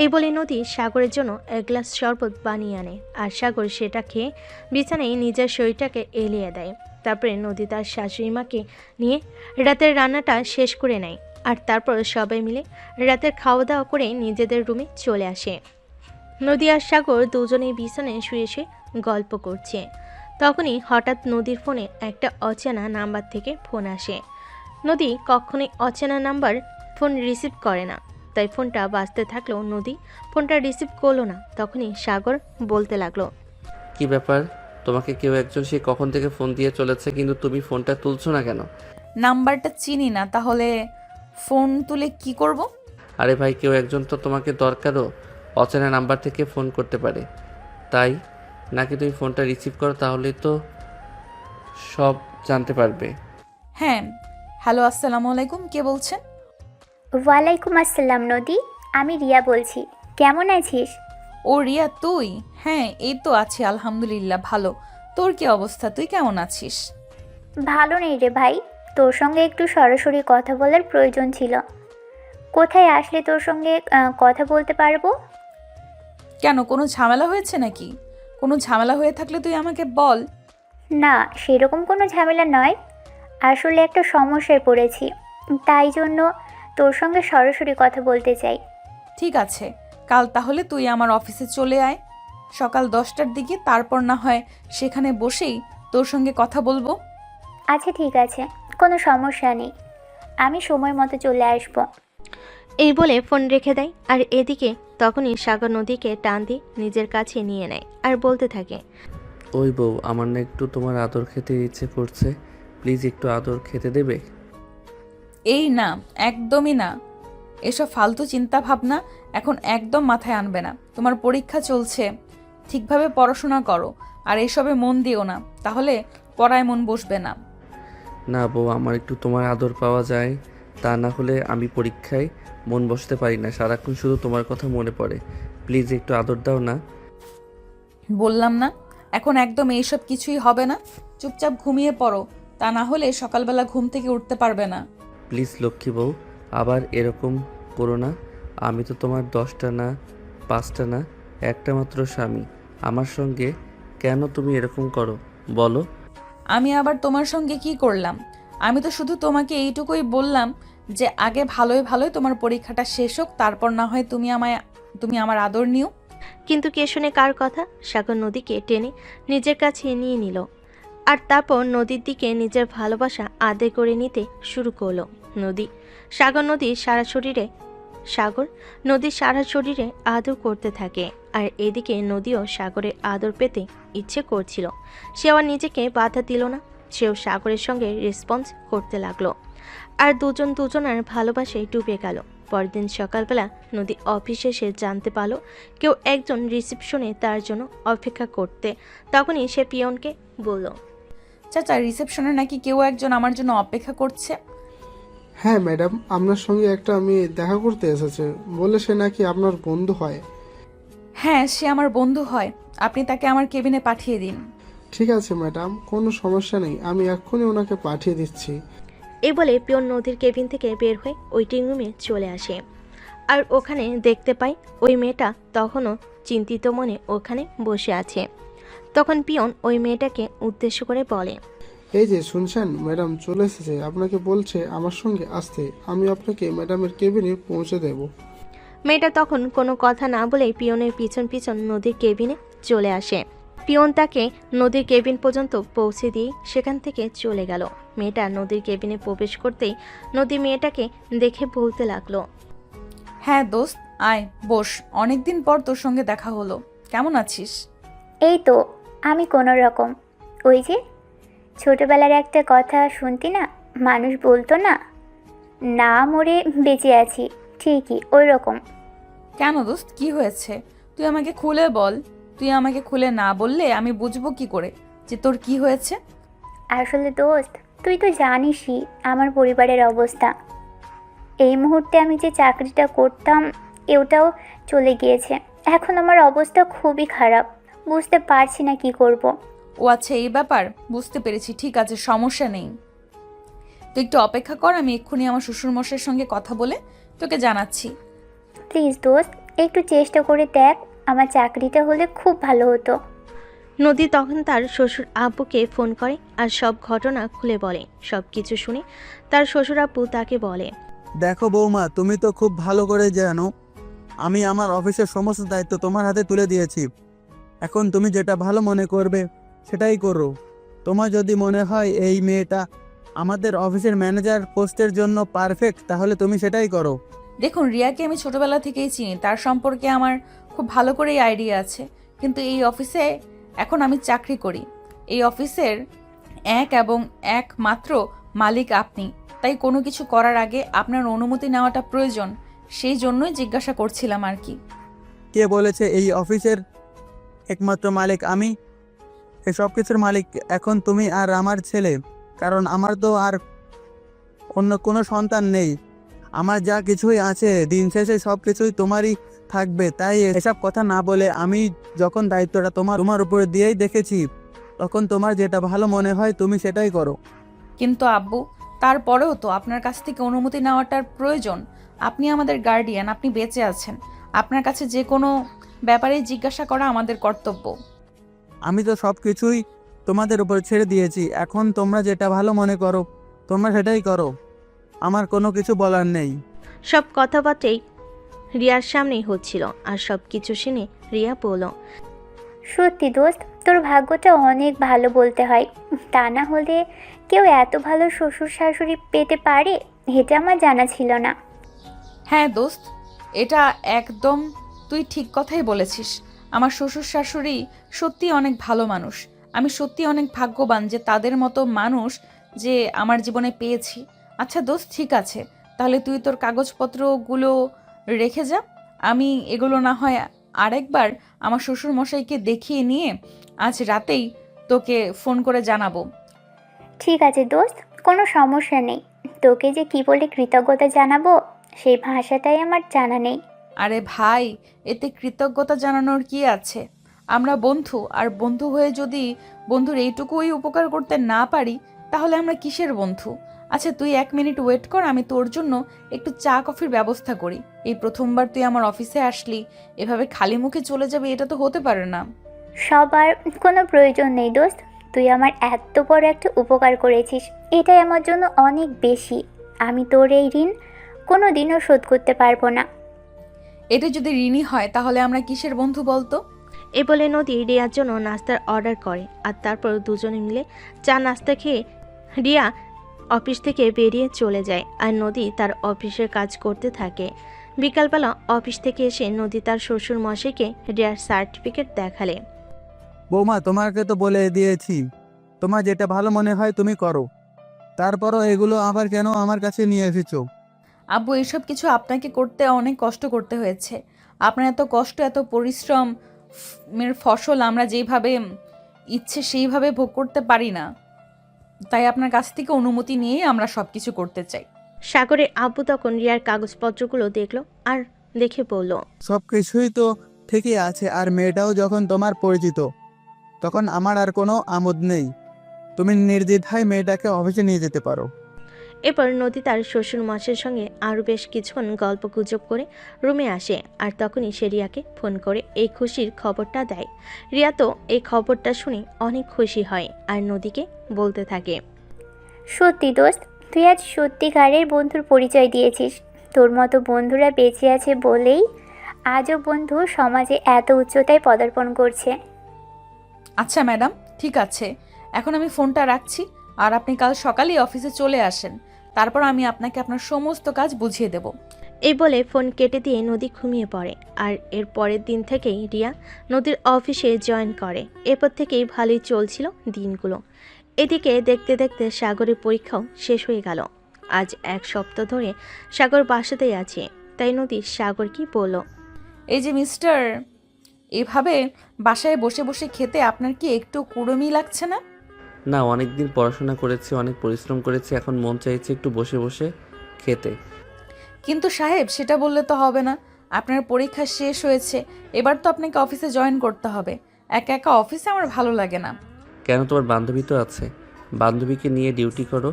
এই বলে নদী সাগরের জন্য এক গ্লাস শরবত বানিয়ে আনে। আর সাগর সেটা খেয়ে বিছানায় নিজের শরীরটাকে এলিয়ে দেয়। তারপরে নদী তার শাশুড়ি মাকে নিয়ে রাতের রান্নাটা শেষ করে নেয়। আর তারপর সবাই মিলে রাতের খাওয়া দাওয়া করে নিজেদের রুমে চলে আসে। নদী আর সাগর দুজনেই বিছানায় শুয়ে শুয়ে গল্প করছে। তখনই হঠাৎ নদীর ফোনে একটা অচেনা নাম্বার থেকে ফোন আসে। নদী কখনোই অচেনা নাম্বার ফোন রিসিভ করে না, তাই ফোনটা বাজতে থাকলেও নদী ফোনটা রিসিভ করলো না। তখনই সাগর বলতে লাগলো, কি ব্যাপার, তোমাকে কেউ একজন সে কখন থেকে ফোন দিয়ে চলেছে, কিন্তু তুমি ফোনটা তুলছো না কেন? নাম্বারটা চিনি না, তাহলে ফোন তুলে কি করব? আরে ভাই, কেউ একজন তো তোমাকে দরকারও, অচেনা নাম্বার থেকে ফোন করতে পারে, তাই নাকি তুমি ফোনটা রিসিভ করো, তাহলেই তো সব জানতে পারবে। হ্যাঁ, হ্যালো, আসসালামু আলাইকুম, কে বলছেন? ওয়ালাইকুম আসসালাম নদী, আমি রিয়া বলছি। কেমন আছিস? ও রিয়া, তুই? হ্যাঁ, এই তো আছি আলহামদুলিল্লাহ, ভালো। তোর কি অবস্থা, তুই কেমন আছিস? ভালো নেই রে ভাই, তোর সঙ্গে একটু সরাসরি কথা বলার প্রয়োজন ছিল। কোথায় আসলে তোর সঙ্গে কথা বলতে পারবো? কেন, কোনো ঝামেলা হয়েছে নাকি? কোনো ঝামেলা হয়ে থাকলে তুই আমাকে বল। না, সেরকম কোনো ঝামেলা নয়, আসলে একটা সমস্যায় পড়েছি, তাই জন্য তোর সঙ্গে সরাসরি কথা বলতে চাই। ঠিক আছে, কাল তাহলে তুই আমার অফিসে চলে আয় সকাল 10টার দিকে, তারপর না হয় সেখানে বসেই তোর সঙ্গে কথা বলবো। আচ্ছা ঠিক আছে, কোনো সমস্যা নেই, আমি সময় মতো চলে আসবো। এই বলে ফোন রেখে দেয়। আর এদিকে তখনই সাগর নদীকে টান দিয়ে নিজের কাছে নিয়ে নেয় আর বলতে থাকে, ওই বউ, আমার না একটু তোমার আদর খেতে ইচ্ছে করছে, প্লিজ একটু আদর খেতে দেবে? এই না, একদমই না, এসব ফালতু চিন্তা ভাবনা এখন একদম মাথায় আনবে না। তোমার পরীক্ষা চলছে, ঠিকভাবে পড়াশোনা করো, আর এসবে মন দিও না, তাহলে পড়ায় মন বসবে না। না বউ, আমার একটু তোমার আদর পাওয়া যায়, তা না হলে আমি পরীক্ষায় মন বসতে পারি না, সারাক্ষণ শুধু তোমার কথা মনে পড়ে, প্লিজ একটু আদর দাও না। বললাম না, এখন একদম এইসব কিছুই হবে না, চুপচাপ ঘুমিয়ে পড়ো, তা না হলে সকালবেলা ঘুম থেকে উঠতে পারবে না। প্লিজ লক্ষ্মী বউ, আবার এরকম করো না। আমি তো তোমার 10টা না 5টা না, একটা মাত্র স্বামী, আমার সঙ্গে কেন তুমি এরকম করো বলো? আমি আবার তোমার সঙ্গে কি করলাম? আমি তো শুধু তোমাকে এইটুকুই বললাম যে আগে ভালোই ভালোই তোমার পরীক্ষাটা শেষ হোক, তারপর না হয় তুমি আমার আদর নিও। কিন্তু কে শুনে কার কথা? সাগর নদীকে টেনে নিজের কাছে নিয়ে নিল। আর তারপর নদীর দিকে নিজের ভালোবাসা আদায় করে নিতে শুরু করলো সাগর নদীর সারা শরীরে আদর করতে থাকে। আর এদিকে নদীও সাগরের আদর পেতে ইচ্ছে করছিল। সে আবার নিজেকে বাধা দিল না, সেও সাগরের সঙ্গে রেসপন্স করতে লাগলো। আর দুজনের ভালোবাসায় ডুবে গেল। পরের দিন সকালবেলা নদী অফিসে এসে জানতে পারলো কেউ একজন রিসেপশনে তার জন্য অপেক্ষা করতে। তখনই সে পিয়নকে বলল, চাচা, রিসেপশনে নাকি কেউ একজন আমার জন্য অপেক্ষা করছে। হ্যাঁ ম্যাডাম, আপনার সঙ্গে একটা মেয়ে দেখা করতে এসেছে, বলে সে নাকি আপনার বন্ধু হয়। হ্যাঁ, সে আমার বন্ধু হয়, আপনি তাকে আমার কেবিনে পাঠিয়ে দিন। ঠিক আছে ম্যাডাম, কোনো সমস্যা নেই, আমি এক্ষুনি ওনাকে পাঠিয়ে দিচ্ছি। এই বলে পিয়ন নদীর কেবিন থেকে বের হয়ে ওয়েটিং রুমে চলে আসে। আর ওখানে দেখতে পাই ওই মেয়েটা তখনও চিন্তিত মনে ওখানে বসে আছে। তখন পিয়ন ওই মেয়েটাকে উদ্দেশ্য করে বলে, এই যে শুনছেন, ম্যাডাম চলে এসেছে, আপনাকে বলছে আমার সঙ্গে আসতে। আমি আপনাকে ম্যাডামের কেবিনে পৌঁছে দেব। মেয়েটা তখন কোনো কথা না বলেই পিয়নের পিছন পিছন নদীর কেবিনে চলে আসে। পিয়ন তাকে নদীর কেবিন পর্যন্ত পৌঁছে দিয়ে সেখান থেকে চলে গেল। মেয়েটা নদীর কেবিনে প্রবেশ করতেই নদী মেয়েটাকে দেখে বলতে লাগলো, হ্যাঁ দোস্ত, আয় বস, অনেকদিন পর তোর সঙ্গে দেখা হলো। কেমন আছিস? এই তো আমি কোনো রকম। ওই যে ছোটবেলার একটা কথা শুনতি না, মানুষ বলতো না, না মরে বেঁচে আছি, ঠিকই ওই রকম। কেন দোস্ত, কি হয়েছে? তুই আমাকে খুলে বল। তুই আমাকে খুলে না বললে আমি বুঝবো কি করে যে তোর কি হয়েছে? আসলে দোস্ত, তুই তো জানিসই আমার পরিবারের অবস্থা। এই মুহূর্তে আমি যে চাকরিটা করতাম ওটাও চলে গিয়েছে। এখন আমার অবস্থা খুবই খারাপ, বুঝতে পারছি না কি করব। ও আচ্ছা, এই ব্যাপার, বুঝতে পেরেছি। ঠিক আছে, সমস্যা নেই। তুই একটু অপেক্ষা কর, আমি এক্ষুনি আমার শ্বশুরমশাইয়ের সঙ্গে কথা বলে তোকে জানাচ্ছি। প্লিজ দোস্ত, একটু চেষ্টা করে দেখ, আমার চাকরিটা হলে খুব ভালো হতো। নদী তখন তার শ্বশুর আব্বুকে ফোন করে আর সব ঘটনা খুলে বলে। সব কিছু শুনে তার শ্বশুর আব্বু তাকে বলে, দেখো বৌমা, তুমি তো খুব ভালো করে জানো আমি আমার অফিসের সমস্ত দায়িত্ব তোমার হাতে তুলে দিয়েছি। এখন তুমি যেটা ভালো মনে করবে সেটাই করো। তোমার যদি মনে হয় এই মেয়েটা আমাদের অফিসের ম্যানেজার পোস্টের জন্য পারফেক্ট, তাহলে তুমি সেটাই করো। দেখুন, রিয়াকে আমি ছোটবেলা থেকেই চিনি, তার সম্পর্কে আমার খুব ভালো করেই আইডিয়া আছে। কিন্তু এই অফিসে এখন আমি চাকরি করি। এই অফিসের এক এবং একমাত্র মালিক আপনি। তাই কোনো কিছু করার আগে আপনার অনুমতি নেওয়াটা প্রয়োজন। সেই জন্যই জিজ্ঞাসা করছিলাম আর কি। কে বলেছে এই অফিসের একমাত্র মালিক আমি? এই সব কিছুর মালিক এখন তুমি আর আমার ছেলে। কারণ আমার তো আর অন্য কোনো সন্তান নেই। আমার যা কিছুই আছে দিন শেষে সব কিছুই তোমারই থাকবে। তাই এসব কথা না বলে আমি যখন দায়িত্বটা তোমার উপরে দিয়েই দেখেছি, তখন তোমার যেটা ভালো মনে হয় তুমি সেটাই করো। কিন্তু আব্বু, তারপরেও তো আপনার কাছ থেকে অনুমতি নেওয়াটার প্রয়োজন। আপনি আমাদের গার্ডিয়ান, আপনি বেঁচে আছেন। আপনার কাছে যে কোনো ব্যাপারে জিজ্ঞাসা করা আমাদের কর্তব্য। আমি তো সব কিছুই তোমাদের উপর ছেড়ে দিয়েছি। এখন তোমরা যেটা ভালো মনে করো তোমরা সেটাই করো, আমার কোনো কিছু বলার নেই। সব কথাবার্তাই রিয়ার সামনেই হচ্ছিল আর সব কিছু শুনে রিয়া বলল, সত্যি দোস্ত, তোর ভাগ্যটা অনেক ভালো বলতে হয়। তা না হলে কেউ এত ভালো শ্বশুর শাশুড়ি পেতে পারে, এটা আমার জানা ছিল না। হ্যাঁ দোস্ত, এটা একদম তুই ঠিক কথাই বলেছিস। আমার শ্বশুর শাশুড়ি সত্যি অনেক ভালো মানুষ। আমি সত্যি অনেক ভাগ্যবান যে তাদের মতো মানুষ যে আমার জীবনে পেয়েছি। আচ্ছা দোস্ত, ঠিক আছে, তাহলে তুই তোর কাগজপত্রগুলো রেখে যা। আমি এগুলো না হয় আরেকবার আমার শ্বশুর মশাইকে দেখিয়ে নিয়ে আজ রাতেই তোকে ফোন করে জানাবো। ঠিক আছে দোস্ত, কোনো সমস্যা নেই। তোকে যে কি বলে কৃতজ্ঞতা জানাবো সেই ভাষাটাই আমার জানা নেই। আরে ভাই, এতে কৃতজ্ঞতা জানানোর কি আছে? আমরা বন্ধু, আর বন্ধু হয়ে যদি বন্ধুর এইটুকুই উপকার করতে না পারি তাহলে আমরা কিসের বন্ধু? আচ্ছা তুই 1 মিনিট ওয়েট কর, আমি তোর জন্য একটু চা কফির ব্যবস্থা করি। এই প্রথমবার তুই আমার অফিসে আসলি, এভাবে খালি মুখে চলে যাবে এটা তো হতে পারে না। সবার কোনো প্রয়োজন নেই দোস্ত, তুই আমার এত বড় একটা উপকার করেছিস, এটাই আমার জন্য অনেক বেশি। আমি তোর এই ঋণ কোনো দিনও শোধ করতে পারবো না। এটা যদি ঋণী হয় তাহলে আমরা কিসের বন্ধু বলতো? এ বলে নদী রিয়ার জন্য নাস্তার অর্ডার করে আর তারপর দুজনে মিলে চা নাস্তা খেয়ে রিয়া অফিস থেকে বেরিয়ে চলে যায় আর নদী তার অফিসের কাজ করতে থাকে। বিকালবেলা অফিস থেকে এসে নদী তার শ্বশুর মশাইকে রিয়ার সার্টিফিকেট দেখালে। বৌমা, তোমাকে তো বলে দিয়েছি তোমার যেটা ভালো মনে হয় তুমি করো। তারপরও এগুলো আবার কেন আমার কাছে নিয়ে এসেছো? আব্বু, এসব কিছু আপনাকে করতে অনেক কষ্ট করতে হয়েছে। আপনার এত কষ্ট, এত পরিশ্রম এর ফসল আমরা যেভাবে ইচ্ছে সেইভাবে ভোগ করতে পারি না। তাই আপনার কাছ থেকে অনুমতি নিয়েই আমরা সব কিছু করতে চাই। সাগরের আব্বু তখন রিয়ার কাগজপত্রগুলো দেখলো আর দেখে বলল, সব কিছুই তো ঠিকই আছে, আর মেয়েটাও যখন তোমার পরিচিত তখন আমার আর কোনো আমোদ নেই। তুমি নির্দ্বিধায় মেয়েটাকে অফিসে নিয়ে যেতে পারো। এরপর নদী তার শ্বশুর মশাইয়ের সঙ্গে আরও বেশ কিছুক্ষণ গল্প গুজব করে রুমে আসে। আর তখনই সে রিয়াকে ফোন করে এই খুশির খবরটা দেয়। রিয়া তো এই খবরটা শুনে অনেক খুশি হয় আর নদীকে বলতে থাকে, সত্যি দোস্ত, তুই আজ সত্যিকারের বন্ধুর পরিচয় দিয়েছিস। তোর মতো বন্ধুরা বেঁচে আছে বলেই আজও বন্ধু সমাজে এত উচ্চতায় পদার্পণ করছে। আচ্ছা ম্যাডাম, ঠিক আছে, এখন আমি ফোনটা রাখছি। আর আপনি কাল সকালেই অফিসে চলে আসেন, তারপর আমি আপনাকে আপনার সমস্ত কাজ বুঝিয়ে দেব। এই বলে ফোন কেটে দিয়ে নদী ঘুমিয়ে পড়ে। আর এর পরের দিন থেকেই রিয়া নদীর অফিসে জয়েন করে। এরপর থেকেই ভালোই চলছিল দিনগুলো। এদিকে দেখতে দেখতে সাগরের পরীক্ষাও শেষ হয়ে গেল। আজ এক সপ্তাহ ধরে সাগর বাসাতেই আছে। তাই নদী সাগরকে বলল, এই যে মিস্টার, এভাবে বাসায় বসে বসে খেতে আপনার কি একটু কুড়মি লাগছে না? না, অনেক দিন পড়াশোনা করেছি, অনেক পরিশ্রম করেছি, এখন মন চাইছে একটু বসে বসে খেতে। কিন্তু সাহেব, সেটা বললে তো হবে না। আপনার পরীক্ষা শেষ হয়েছে, এবার তো আপনাকে অফিসে জয়েন করতে হবে। একা একা অফিসে আমার ভালো লাগে না। কেন, তোমার বান্ধবী তো আছে, বান্ধবীকে নিয়ে ডিউটি করো,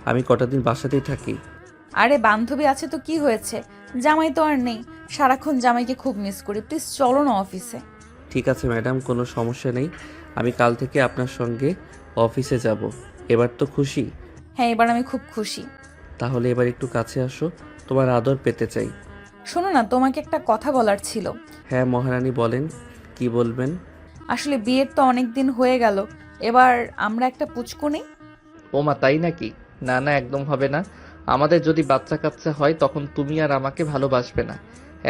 আমি কটা দিন বাসাতেই থাকি। আরে বান্ধবী আছে তো কি হয়েছে, জামাই তো আর নেই। সারাক্ষণ জামাইকে খুব মিস করি। প্লিজ চলো না অফিসে। ঠিক আছে ম্যাডাম, কোনো সমস্যা নেই, আমি কাল থেকে আপনার সঙ্গে অফিসে যাব। এবার তো খুশি? হ্যাঁ, এবার আমি খুব খুশি। তাহলে এবার একটু কাছে আসো, তোমার আদর পেতে চাই। শোনো না, তোমাকে একটা কথা বলার ছিল। হ্যাঁ মহারানী, বলেন, কি বলবেন? আসলে বিয়ের তো অনেক দিন হয়ে গেল, এবার আমরা একটা পুচকু নেই। ওমা, তাই নাকি? না না, একদম হবে না। আমাদের যদি বাচ্চা কাচ্চা হয় তখন তুমি আর আমাকে ভালোবাসবে না।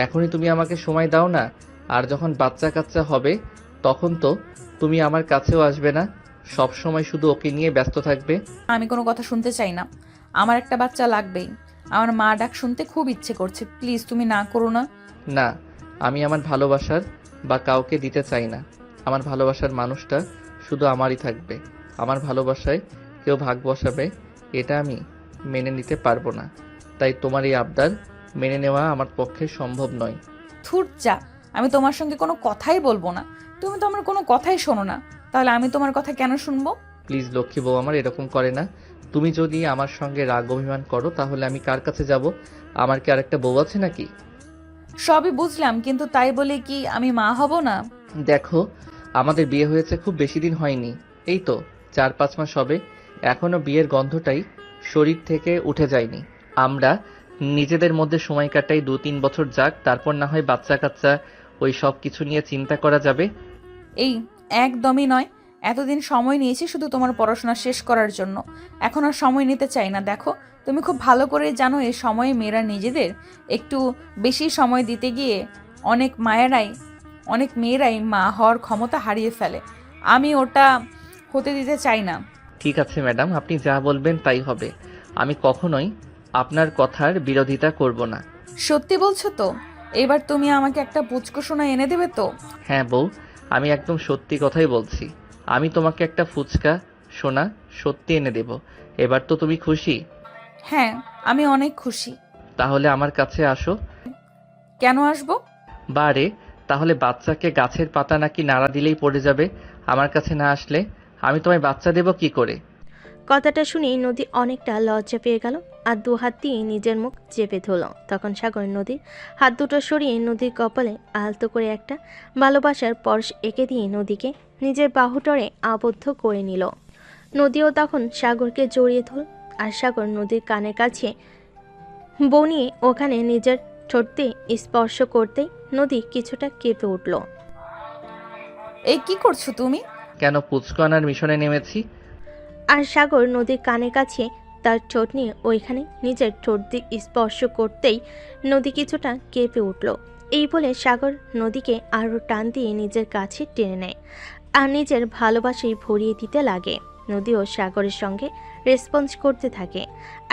এখনই তুমি আমাকে সময় দাও না, আর যখন বাচ্চা কাচ্চা হবে তখন তো তুমি আমার কাছেও আসবে না, সব সময় শুধু ওকে নিয়ে ব্যস্ত থাকবে। আমি কোনো কথা শুনতে চাই না, আমার একটা বাচ্চা লাগবেই। আমার মা ডাক শুনতে খুব ইচ্ছে করছে, প্লিজ তুমি না করো না। না, আমি আমার ভালোবাসার বা কাউকে দিতে চাই না। আমার ভালোবাসার মানুষটা শুধু আমারই থাকবে। আমার ভালোবাসায় কেউ ভাগ বসাবে এটা আমি মেনে নিতে পারবো না। তাই তোমার এই আবদার মেনে নেওয়া আমার পক্ষে সম্ভব নয়। থুর যা, আমি তোমার সঙ্গে কোনো কথাই বলবো না। তুমি তো আমার কোনো কথাই শোনো না, তাহলে আমি তোমার কথা কেন শুনবো? প্লিজ লক্ষ্মী বউ আমার এরকম করে না। তুমি যদি আমার সঙ্গে রাগ অভিমান করো তাহলে আমি কার কাছে যাব? আমার কি আরেকটা বউ আছে নাকি? সবই বুঝলাম, কিন্তু তাই বলে কি আমি মা হব না? দেখো, আমাদের বিয়ে হয়েছে খুব বেশি দিন হয়নি, এই তো 4-5 মাস হবে। এখনো বিয়ের গন্ধটাই শরীর থেকে উঠে যায়নি। আমরা নিজেদের মধ্যে সময় কাটাই, 2-3 বছর যাক, তারপর না হয় বাচ্চা কাচ্চা ওই সব কিছু নিয়ে চিন্তা করা যাবে। এই একদমই নয়। এতদিন সময় নিয়েছি শুধু তোমার পড়াশোনা শেষ করার জন্য, এখন আর সময় নিতে চাই না। দেখো, তুমি খুব ভালো করে জানো এই সময়ে মেয়েরা নিজেদের একটু বেশি সময় দিতে গিয়ে অনেক মেয়েরাই মা হওয়ার ক্ষমতা হারিয়ে ফেলে। আমি ওটা হতে দিতে চাই না। ঠিক আছে ম্যাডাম, আপনি যা বলবেন তাই হবে। আমি কখনোই আপনার কথার বিরোধিতা করব না। সত্যি বলছো তো? এবার তুমি আমাকে একটা পুচকু সোনা এনে দেবে তো? হ্যাঁ বউ, আমি একদম সত্যি কথাই বলছি। আমি তোমাকে একটা ফুচকা সোনা সত্যি এনে দেব। এবার তো তুমি খুশি? হ্যাঁ, আমি অনেক খুশি। তাহলে আমার কাছে আসো। কেন আসবো? বারে, তাহলে বাচ্চাকে গাছের পাতা নাকি নাড়া দিলেই পড়ে যাবে? আমার কাছে না আসলে আমি তোমায় বাচ্চা দেব কি করে? কথাটা শুনে নদী অনেকটা লজ্জা পেয়ে গেল আর দু হাত দিয়ে নিজের মুখ চেপে ধরল। তখন সাগর নদীর হাত দুটো সরিয়ে নদীর কপালে আলতো করে একটা ভালোবাসার পরশ এঁকে দিয়ে নদীকে নিজের বাহুটরে আবদ্ধ করে নিল। নদীও তখন সাগরকে জড়িয়ে ধরল আর সাগর নদীর কানের কাছে বনিয়ে ওখানে নিজের ঠোঁট দিয়ে স্পর্শ করতেই নদী কিছুটা কেঁপে উঠল। এই কি করছো তুমি? কেন, পুচকু আনার মিশনে নেমেছি। আর সাগর নদীর কানের কাছে তার ঠোঁট নিয়ে ওইখানে নিজের ঠোঁট দিয়ে স্পর্শ করতেই নদী কিছুটা কেঁপে উঠল। এই বলে সাগর নদীকে আরও টান দিয়ে নিজের কাছে টেনে নেয় আর নিজের ভালোবাসায় ভরিয়ে দিতে লাগে। নদীও সাগরের সঙ্গে রেসপন্স করতে থাকে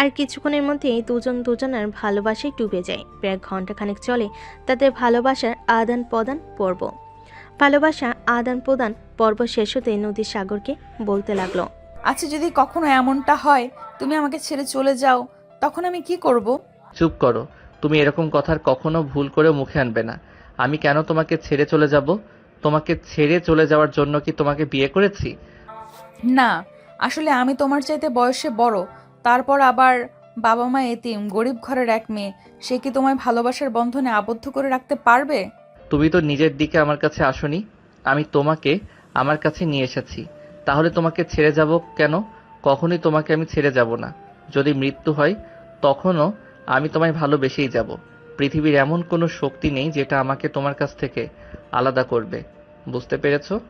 আর কিছুক্ষণের মধ্যেই দুজন দুজনের ভালোবাসায় ডুবে যায়। প্রায় ঘন্টাখানেক চলে তাদের ভালোবাসার আদান প্রদান পর্ব। ভালোবাসা আদান প্রদান পর্ব শেষ হতে নদী সাগরকে বলতে লাগলো, আচ্ছা, যদি কখনো এমনটা হয় তুমি আমাকে ছেড়ে চলে যাও, তখন আমি কি করব? চুপ করো, তুমি এরকম কথার কখনো ভুল করে মুখে আনবে না। আমি কেন তোমাকে ছেড়ে চলে যাব? তোমাকে ছেড়ে চলে যাওয়ার জন্য কি তোমাকে বিয়ে করেছি? না, আসলে আমি তোমার চাইতে বয়সে বড়, তারপর আবার বাবা মা এতিম, গরিব ঘরের এক মেয়ে, সে কি তোমায় ভালোবাসার বন্ধনে আবদ্ধ করে রাখতে পারবে? তুমি তো নিজের দিকে আমার কাছে আসোনি, আমি তোমাকে আমার কাছে নিয়ে এসেছি। তাহলে তোমাকে ছেড়ে যাব কেন? কখনোই তোমাকে আমি ছেড়ে যাব না। যদি মৃত্যু হয় তখনও আমি তোমায় ভালোবেসেই যাব। পৃথিবীর এমন কোনো শক্তি নেই যেটা আমাকে তোমার কাছ থেকে আলাদা করবে। বুঝতে পেরেছো?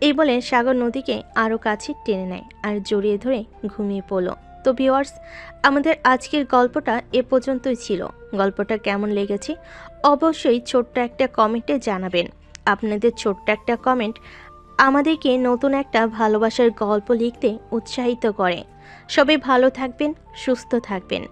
এই বলে সাগর নদীকে আরও কাছে টেনে নেয় আর জড়িয়ে ধরে ঘুমিয়ে পড়ল। তো ভিউয়ার্স, আমাদের আজকের গল্পটা এ পর্যন্তই ছিল। গল্পটা কেমন লেগেছে অবশ্যই ছোট্ট একটা কমেন্টে জানাবেন। আপনাদের ছোট্ট একটা কমেন্ট আমাদেরকে নতুন একটা ভালোবাসার গল্প লিখতে উৎসাহিত করে। সবাই ভালো থাকবেন, সুস্থ থাকবেন।